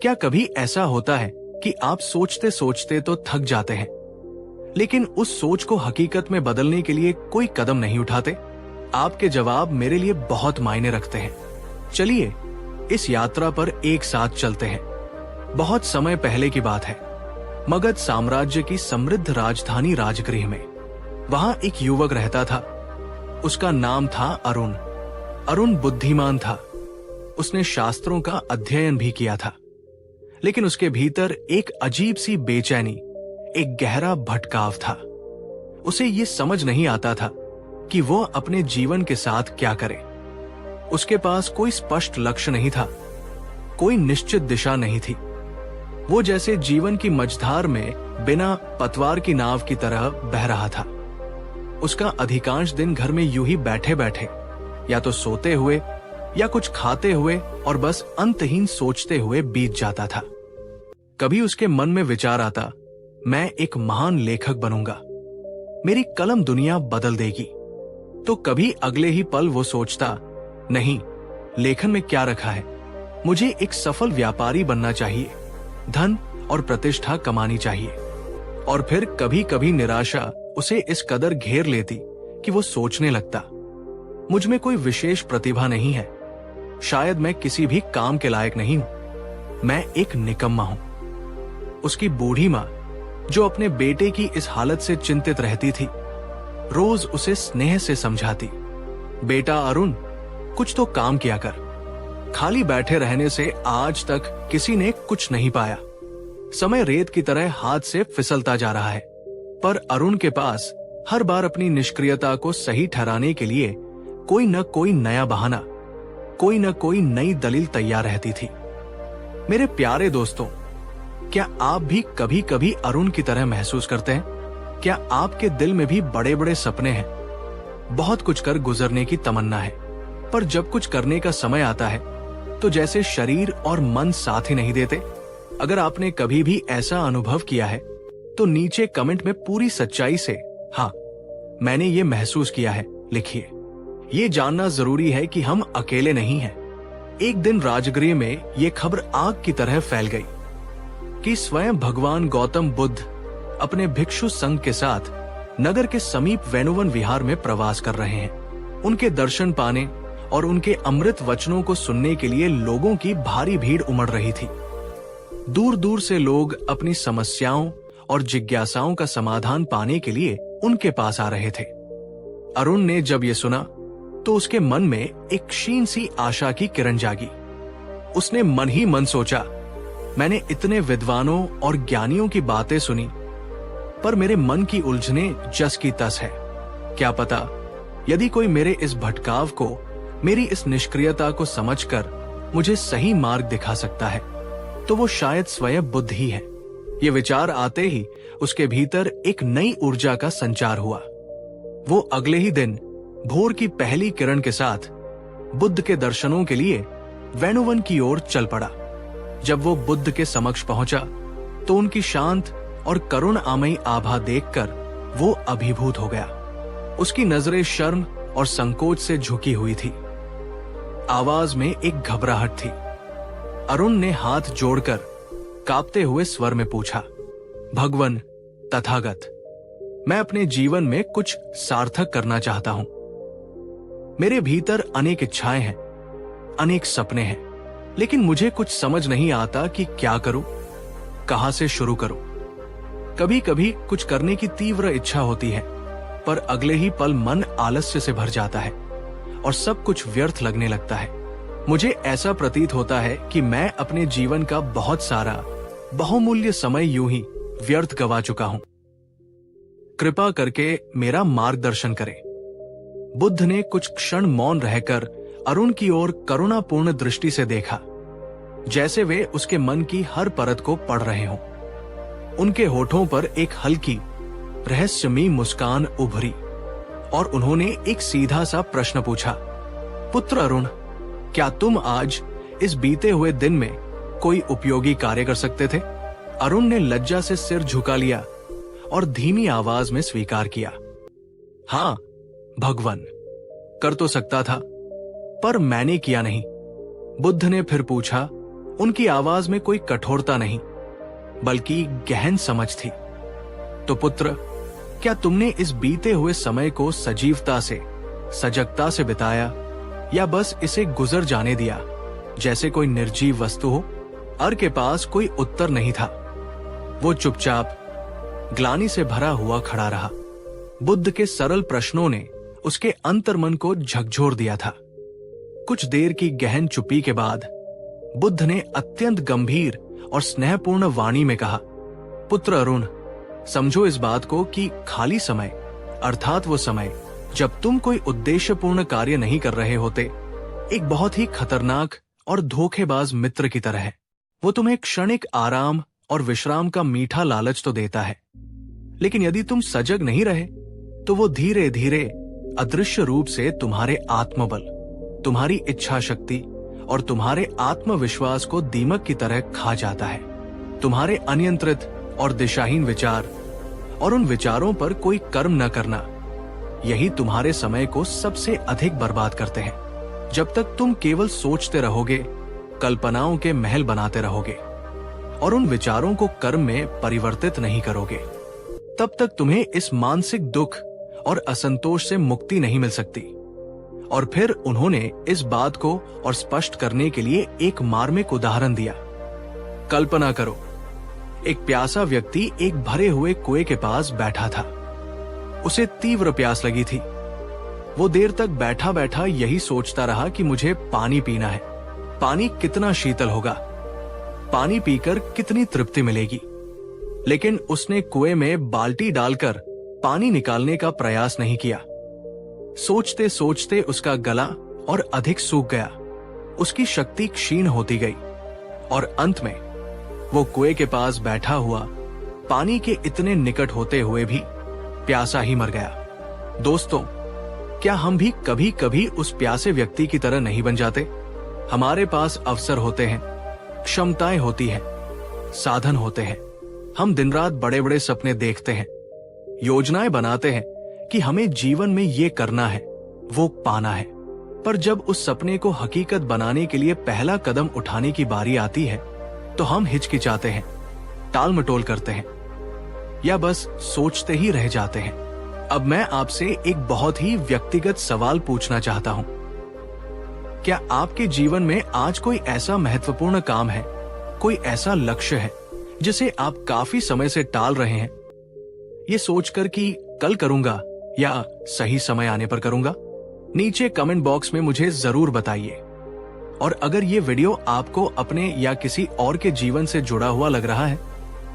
क्या कभी ऐसा होता है कि आप सोचते सोचते तो थक जाते हैं, लेकिन उस सोच को हकीकत में बदलने के लिए कोई कदम नहीं उठाते? आपके जवाब मेरे लिए बहुत मायने रखते हैं। चलिए इस यात्रा पर एक साथ चलते हैं। बहुत समय पहले की बात है, मगध साम्राज्य की समृद्ध राजधानी राजगृह में वहां एक युवक रहता था। उसका नाम था अरुण। अरुण बुद्धिमान था, उसने शास्त्रों का अध्ययन भी किया था, लेकिन उसके भीतर एक अजीब सी बेचैनी, एक गहरा भटकाव था। उसे ये समझ नहीं आता था कि वो अपने जीवन के साथ क्या करे। उसके पास कोई स्पष्ट लक्ष्य नहीं था, कोई निश्चित दिशा नहीं थी। वो जैसे जीवन की मझधार में बिना पतवार की नाव की तरह बह रहा था। उसका अधिकांश दिन घर में यूं ही बैठे बैठे या तो सोते हुए या कुछ खाते हुए और बस अंतहीन सोचते हुए बीत जाता था। कभी उसके मन में विचार आता, मैं एक महान लेखक बनूंगा, मेरी कलम दुनिया बदल देगी। तो कभी अगले ही पल वो सोचता, नहीं, लेखन में क्या रखा है, मुझे एक सफल व्यापारी बनना चाहिए, धन और प्रतिष्ठा कमानी चाहिए। और फिर कभी कभी निराशा उसे इस कदर घेर लेती कि वो सोचने लगता, मुझ में कोई विशेष प्रतिभा नहीं है, शायद मैं किसी भी काम के लायक नहीं हूं, मैं एक निकम्मा हूं। उसकी बूढ़ी मां, जो अपने बेटे की इस हालत से चिंतित रहती थी, रोज उसे स्नेह से समझाती, बेटा अरुण, कुछ तो काम किया कर, खाली बैठे रहने से आज तक किसी ने कुछ नहीं पाया। समय रेत की तरह हाथ से फिसलता जा रहा है। पर अरुण के पास हर बार अपनी निष्क्रियता को सही ठहराने के लिए कोई न कोई नया बहाना, कोई न कोई नई दलील तैयार रहती थी। मेरे प्यारे दोस्तों, क्या आप भी कभी कभी अरुण की तरह महसूस करते हैं? क्या आपके दिल में भी बड़े बड़े सपने हैं, बहुत कुछ कर गुजरने की तमन्ना है, पर जब कुछ करने का समय आता है तो जैसे शरीर और मन साथ ही नहीं देते? अगर आपने कभी भी ऐसा अनुभव किया है तो नीचे कमेंट में पूरी सच्चाई से हाँ, मैंने ये महसूस किया है लिखिए। ये जानना जरूरी है कि हम अकेले नहीं हैं। एक दिन राजगृह में ये खबर आग की तरह फैल गई कि स्वयं भगवान गौतम बुद्ध अपने भिक्षु संघ के साथ नगर के समीप वेणुवन विहार में प्रवास कर रहे हैं। उनके दर्शन पाने और उनके अमृत वचनों को सुनने के लिए लोगों की भारी भीड़ उमड़ रही थी। दूर दूर से लोग अपनी समस्याओं और जिज्ञासाओं का समाधान पाने के लिए उनके पास आ रहे थे। अरुण ने जब ये सुना तो उसके मन में एक क्षीण सी आशा की किरण जागी। उसने मन ही मन सोचा, मैंने इतने विद्वानों और ज्ञानियों की बातें सुनी पर मेरे मन की उलझने जस की तस है। क्या पता यदि कोई मेरे इस भटकाव को, मेरी इस निष्क्रियता को समझकर मुझे सही मार्ग दिखा सकता है, तो वो शायद स्वयं बुद्ध ही है। ये विचार आते ही उसके भीतर एक नई ऊर्जा का संचार हुआ। वो अगले ही दिन भोर की पहली किरण के साथ बुद्ध के दर्शनों के लिए वैणुवन की ओर चल पड़ा। जब वो बुद्ध के समक्ष पहुंचा तो उनकी शांत और करुणामयी आभा देखकर वो अभिभूत हो गया। उसकी नजरें शर्म और संकोच से झुकी हुई थी। आवाज में एक घबराहट थी। अरुण ने हाथ जोड़कर कांपते हुए स्वर में पूछा, भगवन तथागत, मैं अपने जीवन में कुछ सार्थक करना चाहता हूं। मेरे भीतर अनेक इच्छाएं हैं, अनेक सपने हैं, लेकिन मुझे कुछ समझ नहीं आता कि क्या करूं, कहां से शुरू करूं। कभी कभी कुछ करने की तीव्र इच्छा होती है, पर अगले ही पल मन आलस्य से भर जाता है और सब कुछ व्यर्थ लगने लगता है। मुझे ऐसा प्रतीत होता है कि मैं अपने जीवन का बहुत सारा बहुमूल्य समय यूं ही व्यर्थ गवा चुका हूं। कृपा करके मेरा मार्गदर्शन करें। बुद्ध ने कुछ क्षण मौन रहकर अरुण की ओर करुणापूर्ण दृष्टि से देखा, जैसे वे उसके मन की हर परत को पढ़ रहे हों। उनके होठों पर एक हल्की रहस्यमयी मुस्कान उभरी और उन्होंने एक सीधा सा प्रश्न पूछा, पुत्र अरुण, क्या तुम आज इस बीते हुए दिन में कोई उपयोगी कार्य कर सकते थे? अरुण ने लज्जा से सिर झुका लिया और धीमी आवाज में स्वीकार किया, हाँ भगवन, कर तो सकता था, पर मैंने किया नहीं। बुद्ध ने फिर पूछा। उनकी आवाज में कोई कठोरता नहीं, बल्कि गहन समझ थी। तो पुत्र, क्या तुमने इस बीते हुए समय को सजीवता से, सजगता से बिताया, या बस इसे गुजर जाने दिया जैसे कोई निर्जीव वस्तु हो? अर के पास कोई उत्तर नहीं था। वो चुपचाप ग्लानि से भरा हुआ खड़ा रहा। बुद्ध के सरल प्रश्नों ने उसके अंतर्मन को झकझोर दिया था। कुछ देर की गहन चुप्पी के बाद बुद्ध ने अत्यंत गंभीर और स्नेहपूर्ण वाणी में कहा, पुत्र अरुण, समझो इस बात को कि खाली समय, अर्थात वो समय जब तुम कोई उद्देश्यपूर्ण कार्य नहीं कर रहे होते, एक बहुत ही खतरनाक और धोखेबाज मित्र की तरह है। वो तुम्हें क्षणिक आराम और विश्राम का मीठा लालच तो देता है, लेकिन यदि तुम सजग नहीं रहे तो वो धीरे धीरे अदृश्य रूप से तुम्हारे आत्मबल, तुम्हारी इच्छा शक्ति और तुम्हारे आत्मविश्वास को दीमक की तरह खा जाता है। तुम्हारे अनियंत्रित और दिशाहीन विचार और उन विचारों पर कोई कर्म न करना, यही तुम्हारे समय को सबसे अधिक बर्बाद करते हैं। जब तक तुम केवल सोचते रहोगे, कल्पनाओं के महल बनाते रहोगे और उन विचारों को कर्म में परिवर्तित नहीं करोगे, तब तक तुम्हें इस मानसिक दुख और असंतोष से मुक्ति नहीं मिल सकती। और फिर उन्होंने इस बात को और स्पष्ट करने के लिए एक मार्मिक उदाहरण दिया। कल्पना करो, एक प्यासा व्यक्ति एक भरे हुए कुएं के पास बैठा था। उसे तीव्र प्यास लगी थी। वो देर तक बैठा बैठा यही सोचता रहा कि मुझे पानी पीना है। पानी कितना शीतल होगा, पानी पीकर कितनी तृप्ति मिलेगी। लेकिन उसने कुएं में बाल्टी डालकर पानी निकालने का प्रयास नहीं किया। सोचते सोचते उसका गला और अधिक सूख गया, उसकी शक्ति क्षीण होती गई और अंत में वो कुएं के पास बैठा हुआ पानी के इतने निकट होते हुए भी प्यासा ही मर गया। दोस्तों, क्या हम भी कभी कभी उस प्यासे व्यक्ति की तरह नहीं बन जाते? हमारे पास अवसर होते हैं, क्षमताएं होती हैं, साधन होते हैं। हम दिन रात बड़े बड़े सपने देखते हैं, योजनाएं बनाते हैं कि हमें जीवन में ये करना है, वो पाना है। पर जब उस सपने को हकीकत बनाने के लिए पहला कदम उठाने की बारी आती है, तो हम हिचकिचाते हैं, टाल मटोल करते हैं या बस सोचते ही रह जाते हैं। अब मैं आपसे एक बहुत ही व्यक्तिगत सवाल पूछना चाहता हूं। क्या आपके जीवन में आज कोई ऐसा महत्वपूर्ण काम है, कोई ऐसा लक्ष्य है जिसे आप काफी समय से टाल रहे हैं, ये सोचकर कि कल करूंगा या सही समय आने पर करूंगा? नीचे कमेंट बॉक्स में मुझे जरूर बताइए। और अगर ये वीडियो आपको अपने या किसी और के जीवन से जुड़ा हुआ लग रहा है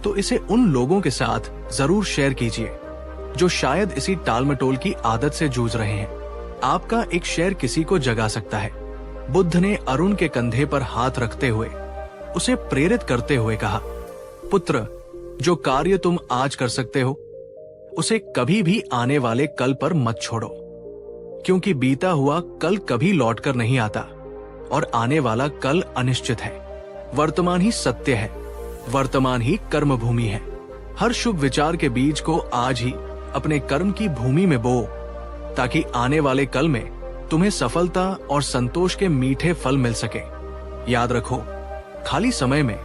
तो इसे उन लोगों के साथ जरूर शेयर कीजिए जो शायद इसी टालमटोल की आदत से जूझ रहे हैं। आपका एक शेयर किसी को जगा सकता है। बुद्ध ने अरुण के कंधे पर हाथ रखते हुए उसे प्रेरित करते हुए कहा, पुत्र, जो कार्य तुम आज कर सकते हो उसे कभी भी आने वाले कल पर मत छोड़ो, क्योंकि बीता हुआ कल कभी लौटकर नहीं आता और आने वाला कल अनिश्चित है। वर्तमान ही सत्य है, वर्तमान ही कर्म भूमि है। हर शुभ विचार के बीज को आज ही अपने कर्म की भूमि में बो, ताकि आने वाले कल में तुम्हें सफलता और संतोष के मीठे फल मिल सके। याद रखो, खाली समय में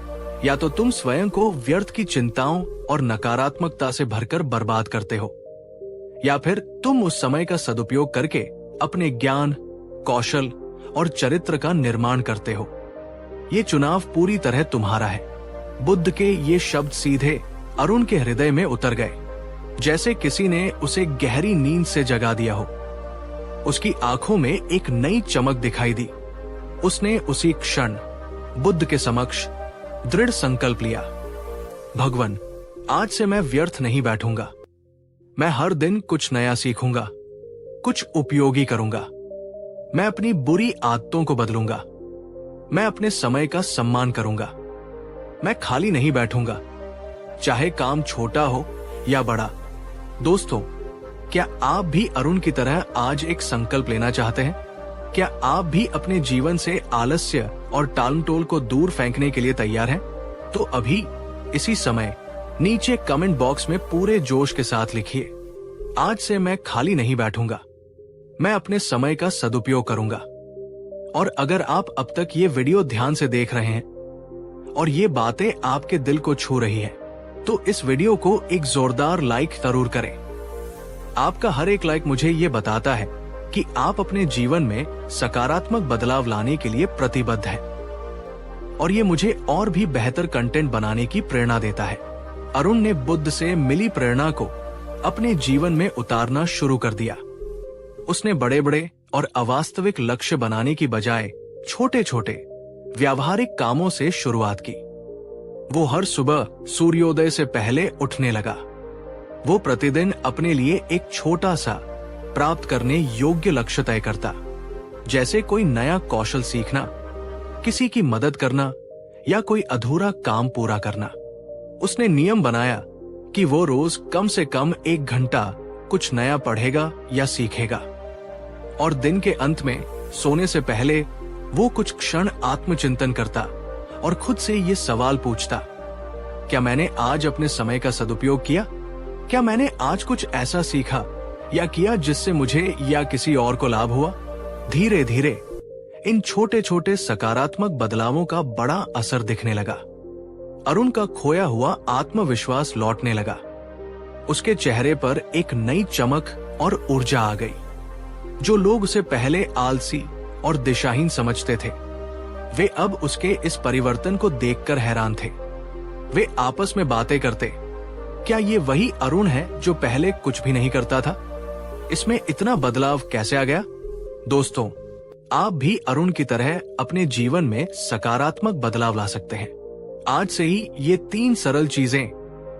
या तो तुम स्वयं को व्यर्थ की चिंताओं और नकारात्मकता से भरकर बर्बाद करते हो, या फिर तुम उस समय का सदुपयोग करके अपने ज्ञान, कौशल और चरित्र का निर्माण करते हो। ये चुनाव पूरी तरह तुम्हारा है। बुद्ध के ये शब्द सीधे अरुण के हृदय में उतर गए, जैसे किसी ने उसे गहरी नींद से जगा दिया हो। उसकी आंखों में एक नई चमक दिखाई दी। उसने उसी क्षण बुद्ध के समक्ष दृढ़ संकल्प लिया, भगवान, आज से मैं व्यर्थ नहीं बैठूंगा। मैं हर दिन कुछ नया सीखूंगा, कुछ उपयोगी करूंगा। मैं अपनी बुरी आदतों को बदलूंगा। मैं अपने समय का सम्मान करूंगा। मैं खाली नहीं बैठूंगा, चाहे काम छोटा हो या बड़ा। दोस्तों, क्या आप भी अरुण की तरह आज एक संकल्प लेना चाहते हैं? क्या आप भी अपने जीवन से आलस्य और टालमटोल को दूर फेंकने के लिए तैयार हैं? तो अभी इसी समय नीचे कमेंट बॉक्स में पूरे जोश के साथ लिखिए, आज से मैं खाली नहीं बैठूंगा, मैं अपने समय का सदुपयोग करूंगा। और अगर आप अब तक ये वीडियो ध्यान से देख रहे हैं और ये बातें आपके दिल को छू रही है, तो इस वीडियो को एक जोरदार लाइक जरूर करें। आपका हर एक लाइक मुझे ये बताता है कि आप अपने जीवन में सकारात्मक बदलाव लाने के लिए प्रतिबद्ध हैं, और ये मुझे और भी बेहतर कंटेंट बनाने की प्रेरणा देता है। अरुण ने बुद्ध से मिली प्रेरणा को अपने जीवन में उतारना शुरू कर दिया। उसने बड़े बड़े और अवास्तविक लक्ष्य बनाने की बजाय छोटे छोटे व्यावहारिक कामों से शुरुआत की। वो हर सुबह सूर्योदय से पहले उठने लगा। वो प्रतिदिन अपने लिए एक छोटा सा प्राप्त करने योग्य लक्ष्य तय करता, जैसे कोई नया कौशल सीखना, किसी की मदद करना या कोई अधूरा काम पूरा करना। उसने नियम बनाया कि वो रोज कम से कम 1 घंटा कुछ नया पढ़ेगा या सीखेगा, और दिन के अंत में सोने से पहले वो कुछ क्षण आत्मचिंतन करता और खुद से ये सवाल पूछता, क्या मैंने आज अपने समय का सदुपयोग किया? क्या मैंने आज कुछ ऐसा सीखा या किया जिससे मुझे या किसी और को लाभ हुआ? धीरे धीरे इन छोटे छोटे सकारात्मक बदलावों का बड़ा असर दिखने लगा। अरुण का खोया हुआ आत्मविश्वास लौटने लगा। उसके चेहरे पर एक नई चमक और ऊर्जा आ गई। जो लोग उसे पहले आलसी और दिशाहीन समझते थे, वे अब उसके इस परिवर्तन को देखकर हैरान थे। वे आपस में बातें करते, क्या ये वही अरुण है जो पहले कुछ भी नहीं करता था? इसमें इतना बदलाव कैसे आ गया? दोस्तों, आप भी अरुण की तरह अपने जीवन में सकारात्मक बदलाव ला सकते हैं। आज से ही ये 3 सरल चीजें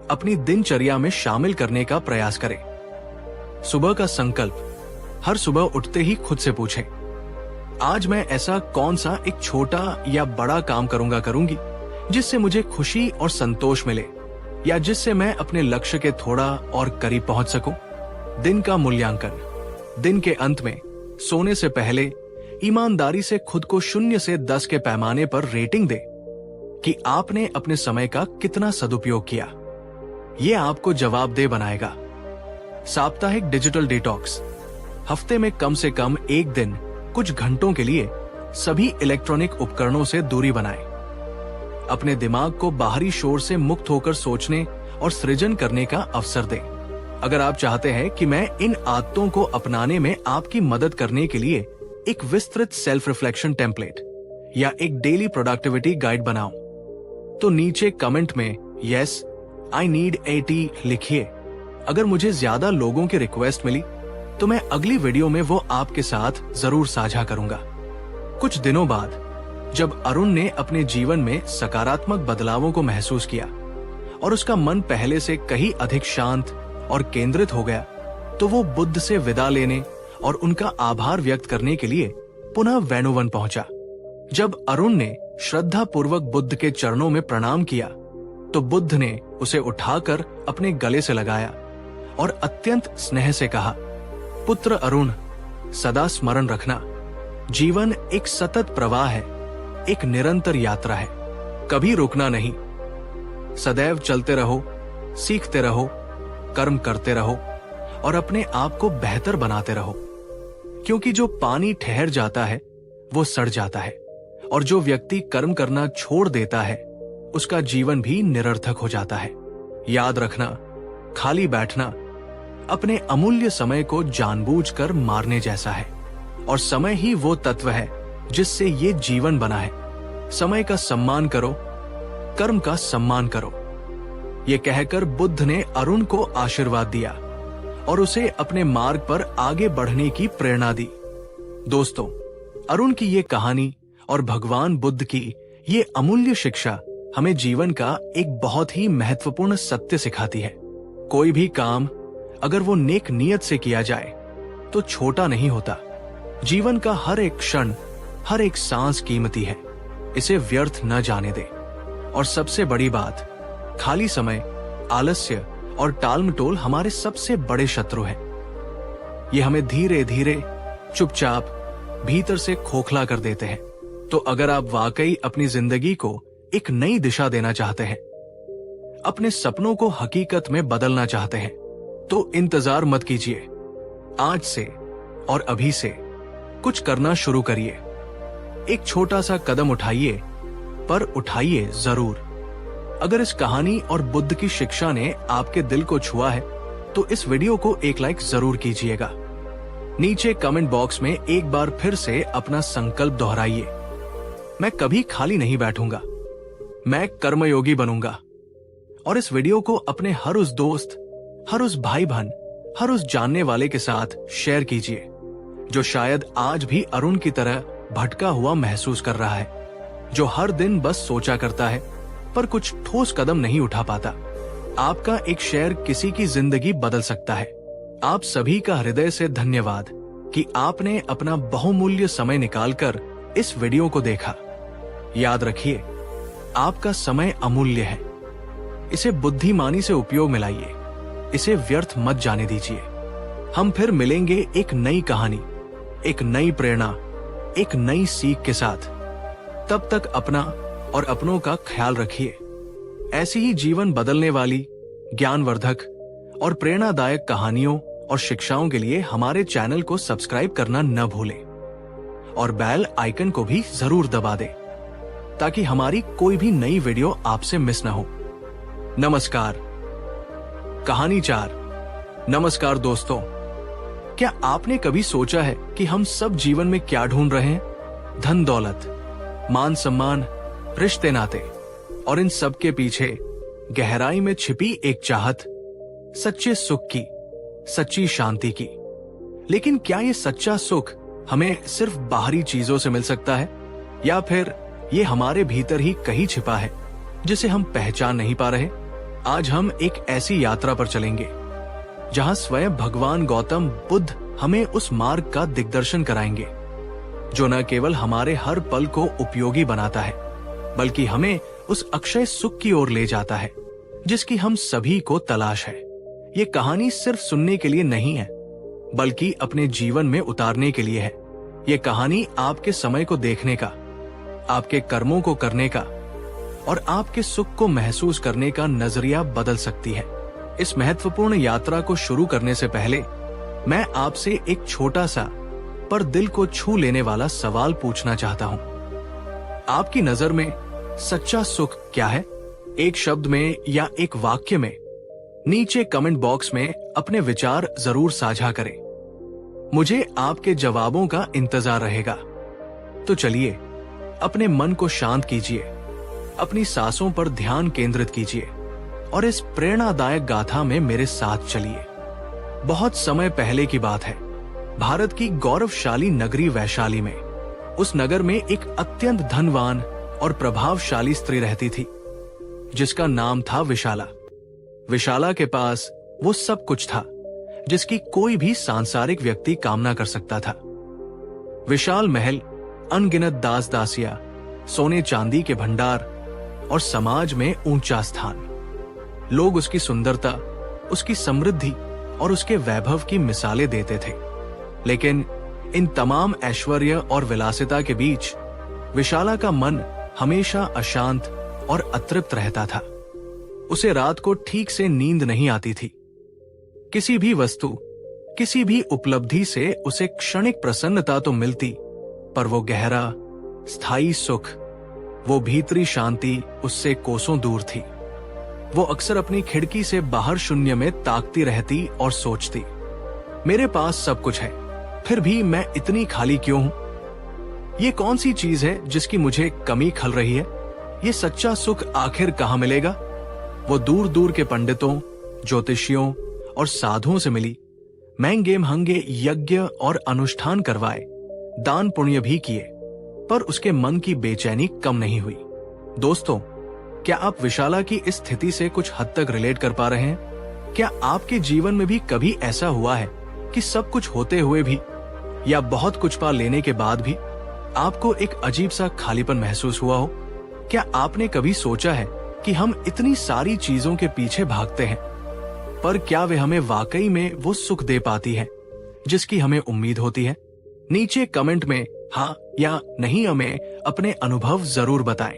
अपनी दिनचर्या में शामिल करने का प्रयास करें। सुबह का संकल्प, हर सुबह उठते ही खुद से पूछें, आज मैं ऐसा कौन सा एक छोटा या बड़ा काम करूंगी जिससे मुझे खुशी और संतोष मिले, या जिससे मैं अपने लक्ष्य के थोड़ा और करीब पहुंच सकूं। दिन का मूल्यांकन, दिन के अंत में सोने से पहले ईमानदारी से खुद को 0 से 10 के पैमाने पर रेटिंग दे कि आपने अपने समय का कितना सदुपयोग किया। ये आपको जवाबदेह बनाएगा। साप्ताहिक डिजिटल डिटॉक्स, हफ्ते में कम से कम 1 दिन कुछ घंटों के लिए सभी इलेक्ट्रॉनिक उपकरणों से दूरी बनाएं। अपने दिमाग को बाहरी शोर से मुक्त होकर सोचने और सृजन करने का अवसर दें। अगर आप चाहते हैं कि मैं इन आदतों को अपनाने में आपकी मदद करने के लिए एक विस्तृत सेल्फ रिफ्लेक्शन टेम्पलेट या एक डेली प्रोडक्टिविटी गाइड बनाऊं, तो नीचे कमेंट में यस आई नीड 80 लिखिए। अगर मुझे ज्यादा लोगों की रिक्वेस्ट मिली तो मैं अगली वीडियो में वो आपके साथ जरूर साझा करूंगा। कुछ दिनों बाद जब अरुण ने अपने जीवन में सकारात्मक बदलावों को महसूस किया और उसका मन पहले से कहीं अधिक शांत और केंद्रित हो गया, तो वो बुद्ध से विदा लेने और उनका आभार व्यक्त करने के लिए पुनः वैनोवन पहुंचा। जब अरुण ने श्रद्धा पूर्वक बुद्ध के चरणों में प्रणाम किया, तो बुद्ध ने उसे उठाकर अपने गले से लगाया और अत्यंत स्नेह से कहा, पुत्र अरुण, सदा स्मरण रखना, जीवन एक सतत प्रवाह है, एक निरंतर यात्रा है, कभी रुकना नहीं। सदैव चलते रहो, सीखते रहो, कर्म करते रहो और अपने आप को बेहतर बनाते रहो, क्योंकि जो पानी ठहर जाता है वो सड़ जाता है, और जो व्यक्ति कर्म करना छोड़ देता है उसका जीवन भी निरर्थक हो जाता है। याद रखना, खाली बैठना अपने अमूल्य समय को जानबूझकर मारने जैसा है, और समय ही वो तत्व है जिससे ये जीवन बना है। समय का सम्मान करो, कर्म का सम्मान करो। ये कहकर बुद्ध ने अरुण को आशीर्वाद दिया और उसे अपने मार्ग पर आगे बढ़ने की प्रेरणा दी। दोस्तों, अरुण की ये कहानी और भगवान बुद्ध की ये अमूल्य शिक्षा हमें जीवन का एक बहुत ही महत्वपूर्ण सत्य सिखाती है। कोई भी काम अगर वो नेक नियत से किया जाए तो छोटा नहीं होता। जीवन का हर एक क्षण, हर एक सांस कीमती है, इसे व्यर्थ न जाने दे। और सबसे बड़ी बात, खाली समय, आलस्य और टालमटोल हमारे सबसे बड़े शत्रु हैं। ये हमें धीरे धीरे चुपचाप भीतर से खोखला कर देते हैं। तो अगर आप वाकई अपनी जिंदगी को एक नई दिशा देना चाहते हैं, अपने सपनों को हकीकत में बदलना चाहते हैं, तो इंतजार मत कीजिए। आज से और अभी से कुछ करना शुरू करिए। एक छोटा सा कदम उठाइए, पर उठाइए जरूर। अगर इस कहानी और बुद्ध की शिक्षा ने आपके दिल को छुआ है, तो इस वीडियो को एक लाइक जरूर कीजिएगा। नीचे कमेंट बॉक्स में एक बार फिर से अपना संकल्प दोहराइए, मैं कभी खाली नहीं बैठूंगा, मैं कर्मयोगी बनूंगा। और इस वीडियो को अपने हर उस दोस्त, हर उस भाई बहन, हर उस जानने वाले के साथ शेयर कीजिए जो शायद आज भी अरुण की तरह भटका हुआ महसूस कर रहा है, जो हर दिन बस सोचा करता है पर कुछ ठोस कदम नहीं उठा पाता। आपका एक शेयर किसी की जिंदगी बदल सकता है। आप सभी का हृदय से धन्यवाद कि आपने अपना बहुमूल्य समय निकालकर इस वीडियो को देखा। याद रखिए, आपका समय अमूल्य है, इसे बुद्धिमानी से उपयोग में लाइए, इसे व्यर्थ मत जाने दीजिए। हम फिर मिलेंगे एक नई कहानी, एक नई प्रेरणा, एक नई सीख के साथ। तब तक अपना और अपनों का ख्याल रखिए। ऐसी ही जीवन बदलने वाली, ज्ञानवर्धक और प्रेरणादायक कहानियों और शिक्षाओं के लिए हमारे चैनल को सब्सक्राइब करना न भूलें और बेल आइकन को भी जरूर दबा दें, ताकि हमारी कोई भी नई वीडियो आपसे मिस न हो। नमस्कार। कहानी 4। नमस्कार दोस्तों, क्या आपने कभी सोचा है कि हम सब जीवन में क्या ढूंढ रहे हैं? धन दौलत, मान सम्मान, रिश्ते नाते, और इन सब के पीछे गहराई में छिपी एक चाहत, सच्चे सुख की, सच्ची शांति की। लेकिन क्या ये सच्चा सुख हमें सिर्फ बाहरी चीजों से मिल सकता है, या फिर ये हमारे भीतर ही कहीं छिपा है जिसे हम पहचान नहीं पा रहे? आज हम एक ऐसी यात्रा पर चलेंगे जहां स्वयं भगवान गौतम बुद्ध हमें उस मार्ग का दिग्दर्शन कराएंगे जो न केवल हमारे हर पल को उपयोगी बनाता है, बल्कि हमें उस अक्षय सुख की ओर ले जाता है जिसकी हम सभी को तलाश है। ये कहानी सिर्फ सुनने के लिए नहीं है, बल्कि अपने जीवन में उतारने के लिए है। ये कहानी आपके समय को देखने का, आपके कर्मों को करने का और आपके सुख को महसूस करने का नजरिया बदल सकती है। इस महत्वपूर्ण यात्रा को शुरू करने से पहले मैं आपसे एक छोटा सा पर दिल को छू लेने वाला सवाल पूछना चाहता हूं। आपकी नजर में सच्चा सुख क्या है? एक शब्द में या एक वाक्य में नीचे कमेंट बॉक्स में अपने विचार जरूर साझा करें। मुझे आपके जवाबों का इंतजार रहेगा। तो चलिए, अपने मन को शांत कीजिए, अपनी सांसों पर ध्यान केंद्रित कीजिए और इस प्रेरणादायक गाथा में मेरे साथ चलिए। बहुत समय पहले की बात है, भारत की गौरवशाली नगरी वैशाली में, उस नगर में एक अत्यंत धनवान और प्रभावशाली स्त्री रहती थी जिसका नाम था विशाला। विशाला के पास वो सब कुछ था जिसकी कोई भी सांसारिक व्यक्ति कामना कर सकता था। विशाल महल, अनगिनत दास दासियां, सोने चांदी के भंडार और समाज में ऊंचा स्थान। लोग उसकी सुंदरता, उसकी समृद्धि और उसके वैभव की मिसालें देते थे। लेकिन इन तमाम ऐश्वर्य और विलासिता के बीच विशाला का मन हमेशा अशांत और अतृप्त रहता था। उसे रात को ठीक से नींद नहीं आती थी। किसी भी वस्तु, किसी भी उपलब्धि से उसे क्षणिक प्रसन्नता तो मिलती, पर वो गहरा, स्थायी सुख, वो भीतरी शांति उससे कोसों दूर थी। वो अक्सर अपनी खिड़की से बाहर शून्य में ताकती रहती और सोचती, मेरे पास सब कुछ है, फिर भी मैं इतनी खाली क्यों हूं? ये कौन सी चीज है जिसकी मुझे कमी खल रही है? ये सच्चा सुख आखिर कहां मिलेगा? वो दूर दूर के पंडितों, ज्योतिषियों और साधुओं से मिली, महंगे महंगे यज्ञ और अनुष्ठान करवाए, दान पुण्य भी किए, पर उसके मन की बेचैनी कम नहीं हुई। दोस्तों, क्या आप विशाला की इस स्थिति से कुछ हद तक रिलेट कर पा रहे हैं? क्या आपके जीवन में भी कभी ऐसा हुआ है कि सब कुछ होते हुए भी या बहुत कुछ पा लेने के बाद भी आपको एक अजीब सा खालीपन महसूस हुआ हो? क्या आपने कभी सोचा है कि हम इतनी सारी चीजों के पीछे भागते हैं, पर क्या वे हमें वाकई में वो सुख दे पाती हैं जिसकी हमें उम्मीद होती है? नीचे कमेंट में हाँ या नहीं हमें अपने अनुभव जरूर बताएं।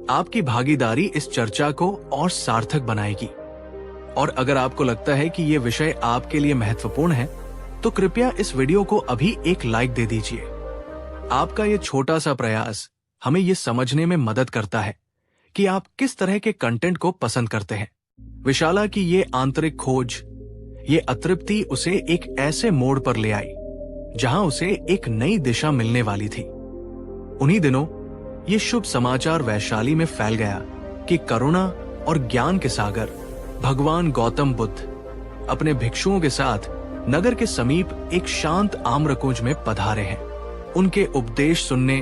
आपकी भागीदारी इस चर्चा को और सार्थक बनाएगी। और अगर आपको लगता है कि ये विषय आपके लिए महत्वपूर्ण है, तो कृपया इस वीडियो को अभी एक लाइक दे दीजिए। आपका ये छोटा सा प्रयास हमें ये समझने में मदद करता है कि आप किस तरह के कंटेंट को पसंद करते हैं। विशाला की ये आंतरिक खोज, ये अतृप्ति उसे एक ऐसे मोड़ पर ले आई जहां उसे एक नई दिशा मिलने वाली थी। उन्हीं दिनों ये शुभ समाचार वैशाली में फैल गया कि करुणा और ज्ञान के सागर भगवान गौतम बुद्ध अपने भिक्षुओं के साथ नगर के समीप एक शांत आम्रकुंज में पधारे हैं। उनके उपदेश सुनने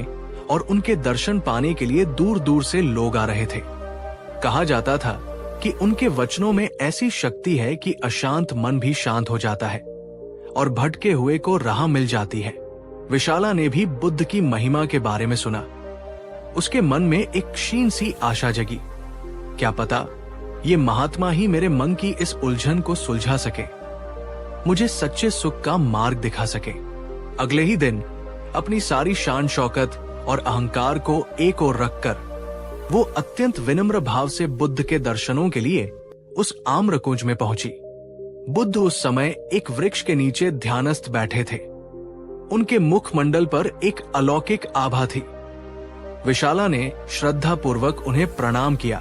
और उनके दर्शन पाने के लिए दूर दूर से लोग आ रहे थे। कहा जाता था कि उनके वचनों में ऐसी शक्ति है कि अशांत मन भी शांत हो जाता है और भटके हुए को राह मिल जाती है। विशाला ने भी बुद्ध की महिमा के बारे में सुना। उसके मन में एक क्षीण सी आशा जगी, क्या पता ये महात्मा ही मेरे मन की इस उलझन को सुलझा सके, मुझे सच्चे सुख का मार्ग दिखा सके। अगले ही दिन अपनी सारी शान शौकत और अहंकार को एक ओर रखकर वो अत्यंत विनम्र भाव से बुद्ध के दर्शनों के लिए उस आम्रकुंज में पहुंची। बुद्ध उस समय एक वृक्ष के नीचे ध्यानस्थ बैठे थे। उनके मुखमंडल पर एक अलौकिक आभा थी। विशाला ने श्रद्धा पूर्वक उन्हें प्रणाम किया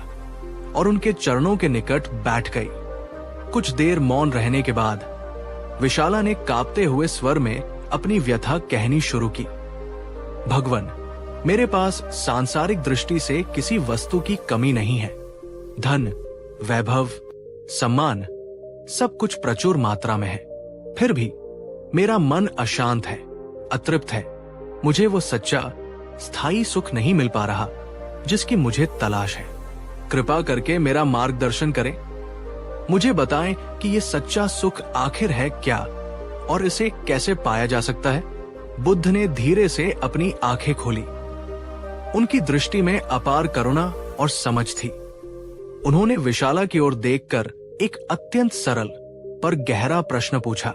और उनके चरणों के निकट बैठ गई। कुछ देर मौन रहने के बाद विशाला ने कांपते हुए स्वर में अपनी व्यथा कहनी शुरू की। भगवान, मेरे पास सांसारिक दृष्टि से किसी वस्तु की कमी नहीं है। धन, वैभव, सम्मान सब कुछ प्रचुर मात्रा में है, फिर भी मेरा मन अशांत है, अतृप्त है। मुझे वो सच्चा स्थायी सुख नहीं मिल पा रहा जिसकी मुझे तलाश है। कृपा करके मेरा मार्गदर्शन करें। मुझे बताएं कि ये सच्चा सुख आखिर है क्या और इसे कैसे पाया जा सकता है। बुद्ध ने धीरे से अपनी आंखें खोली। उनकी दृष्टि में अपार करुणा और समझ थी। उन्होंने विशाला की ओर देखकर एक अत्यंत सरल पर गहरा प्रश्न पूछा।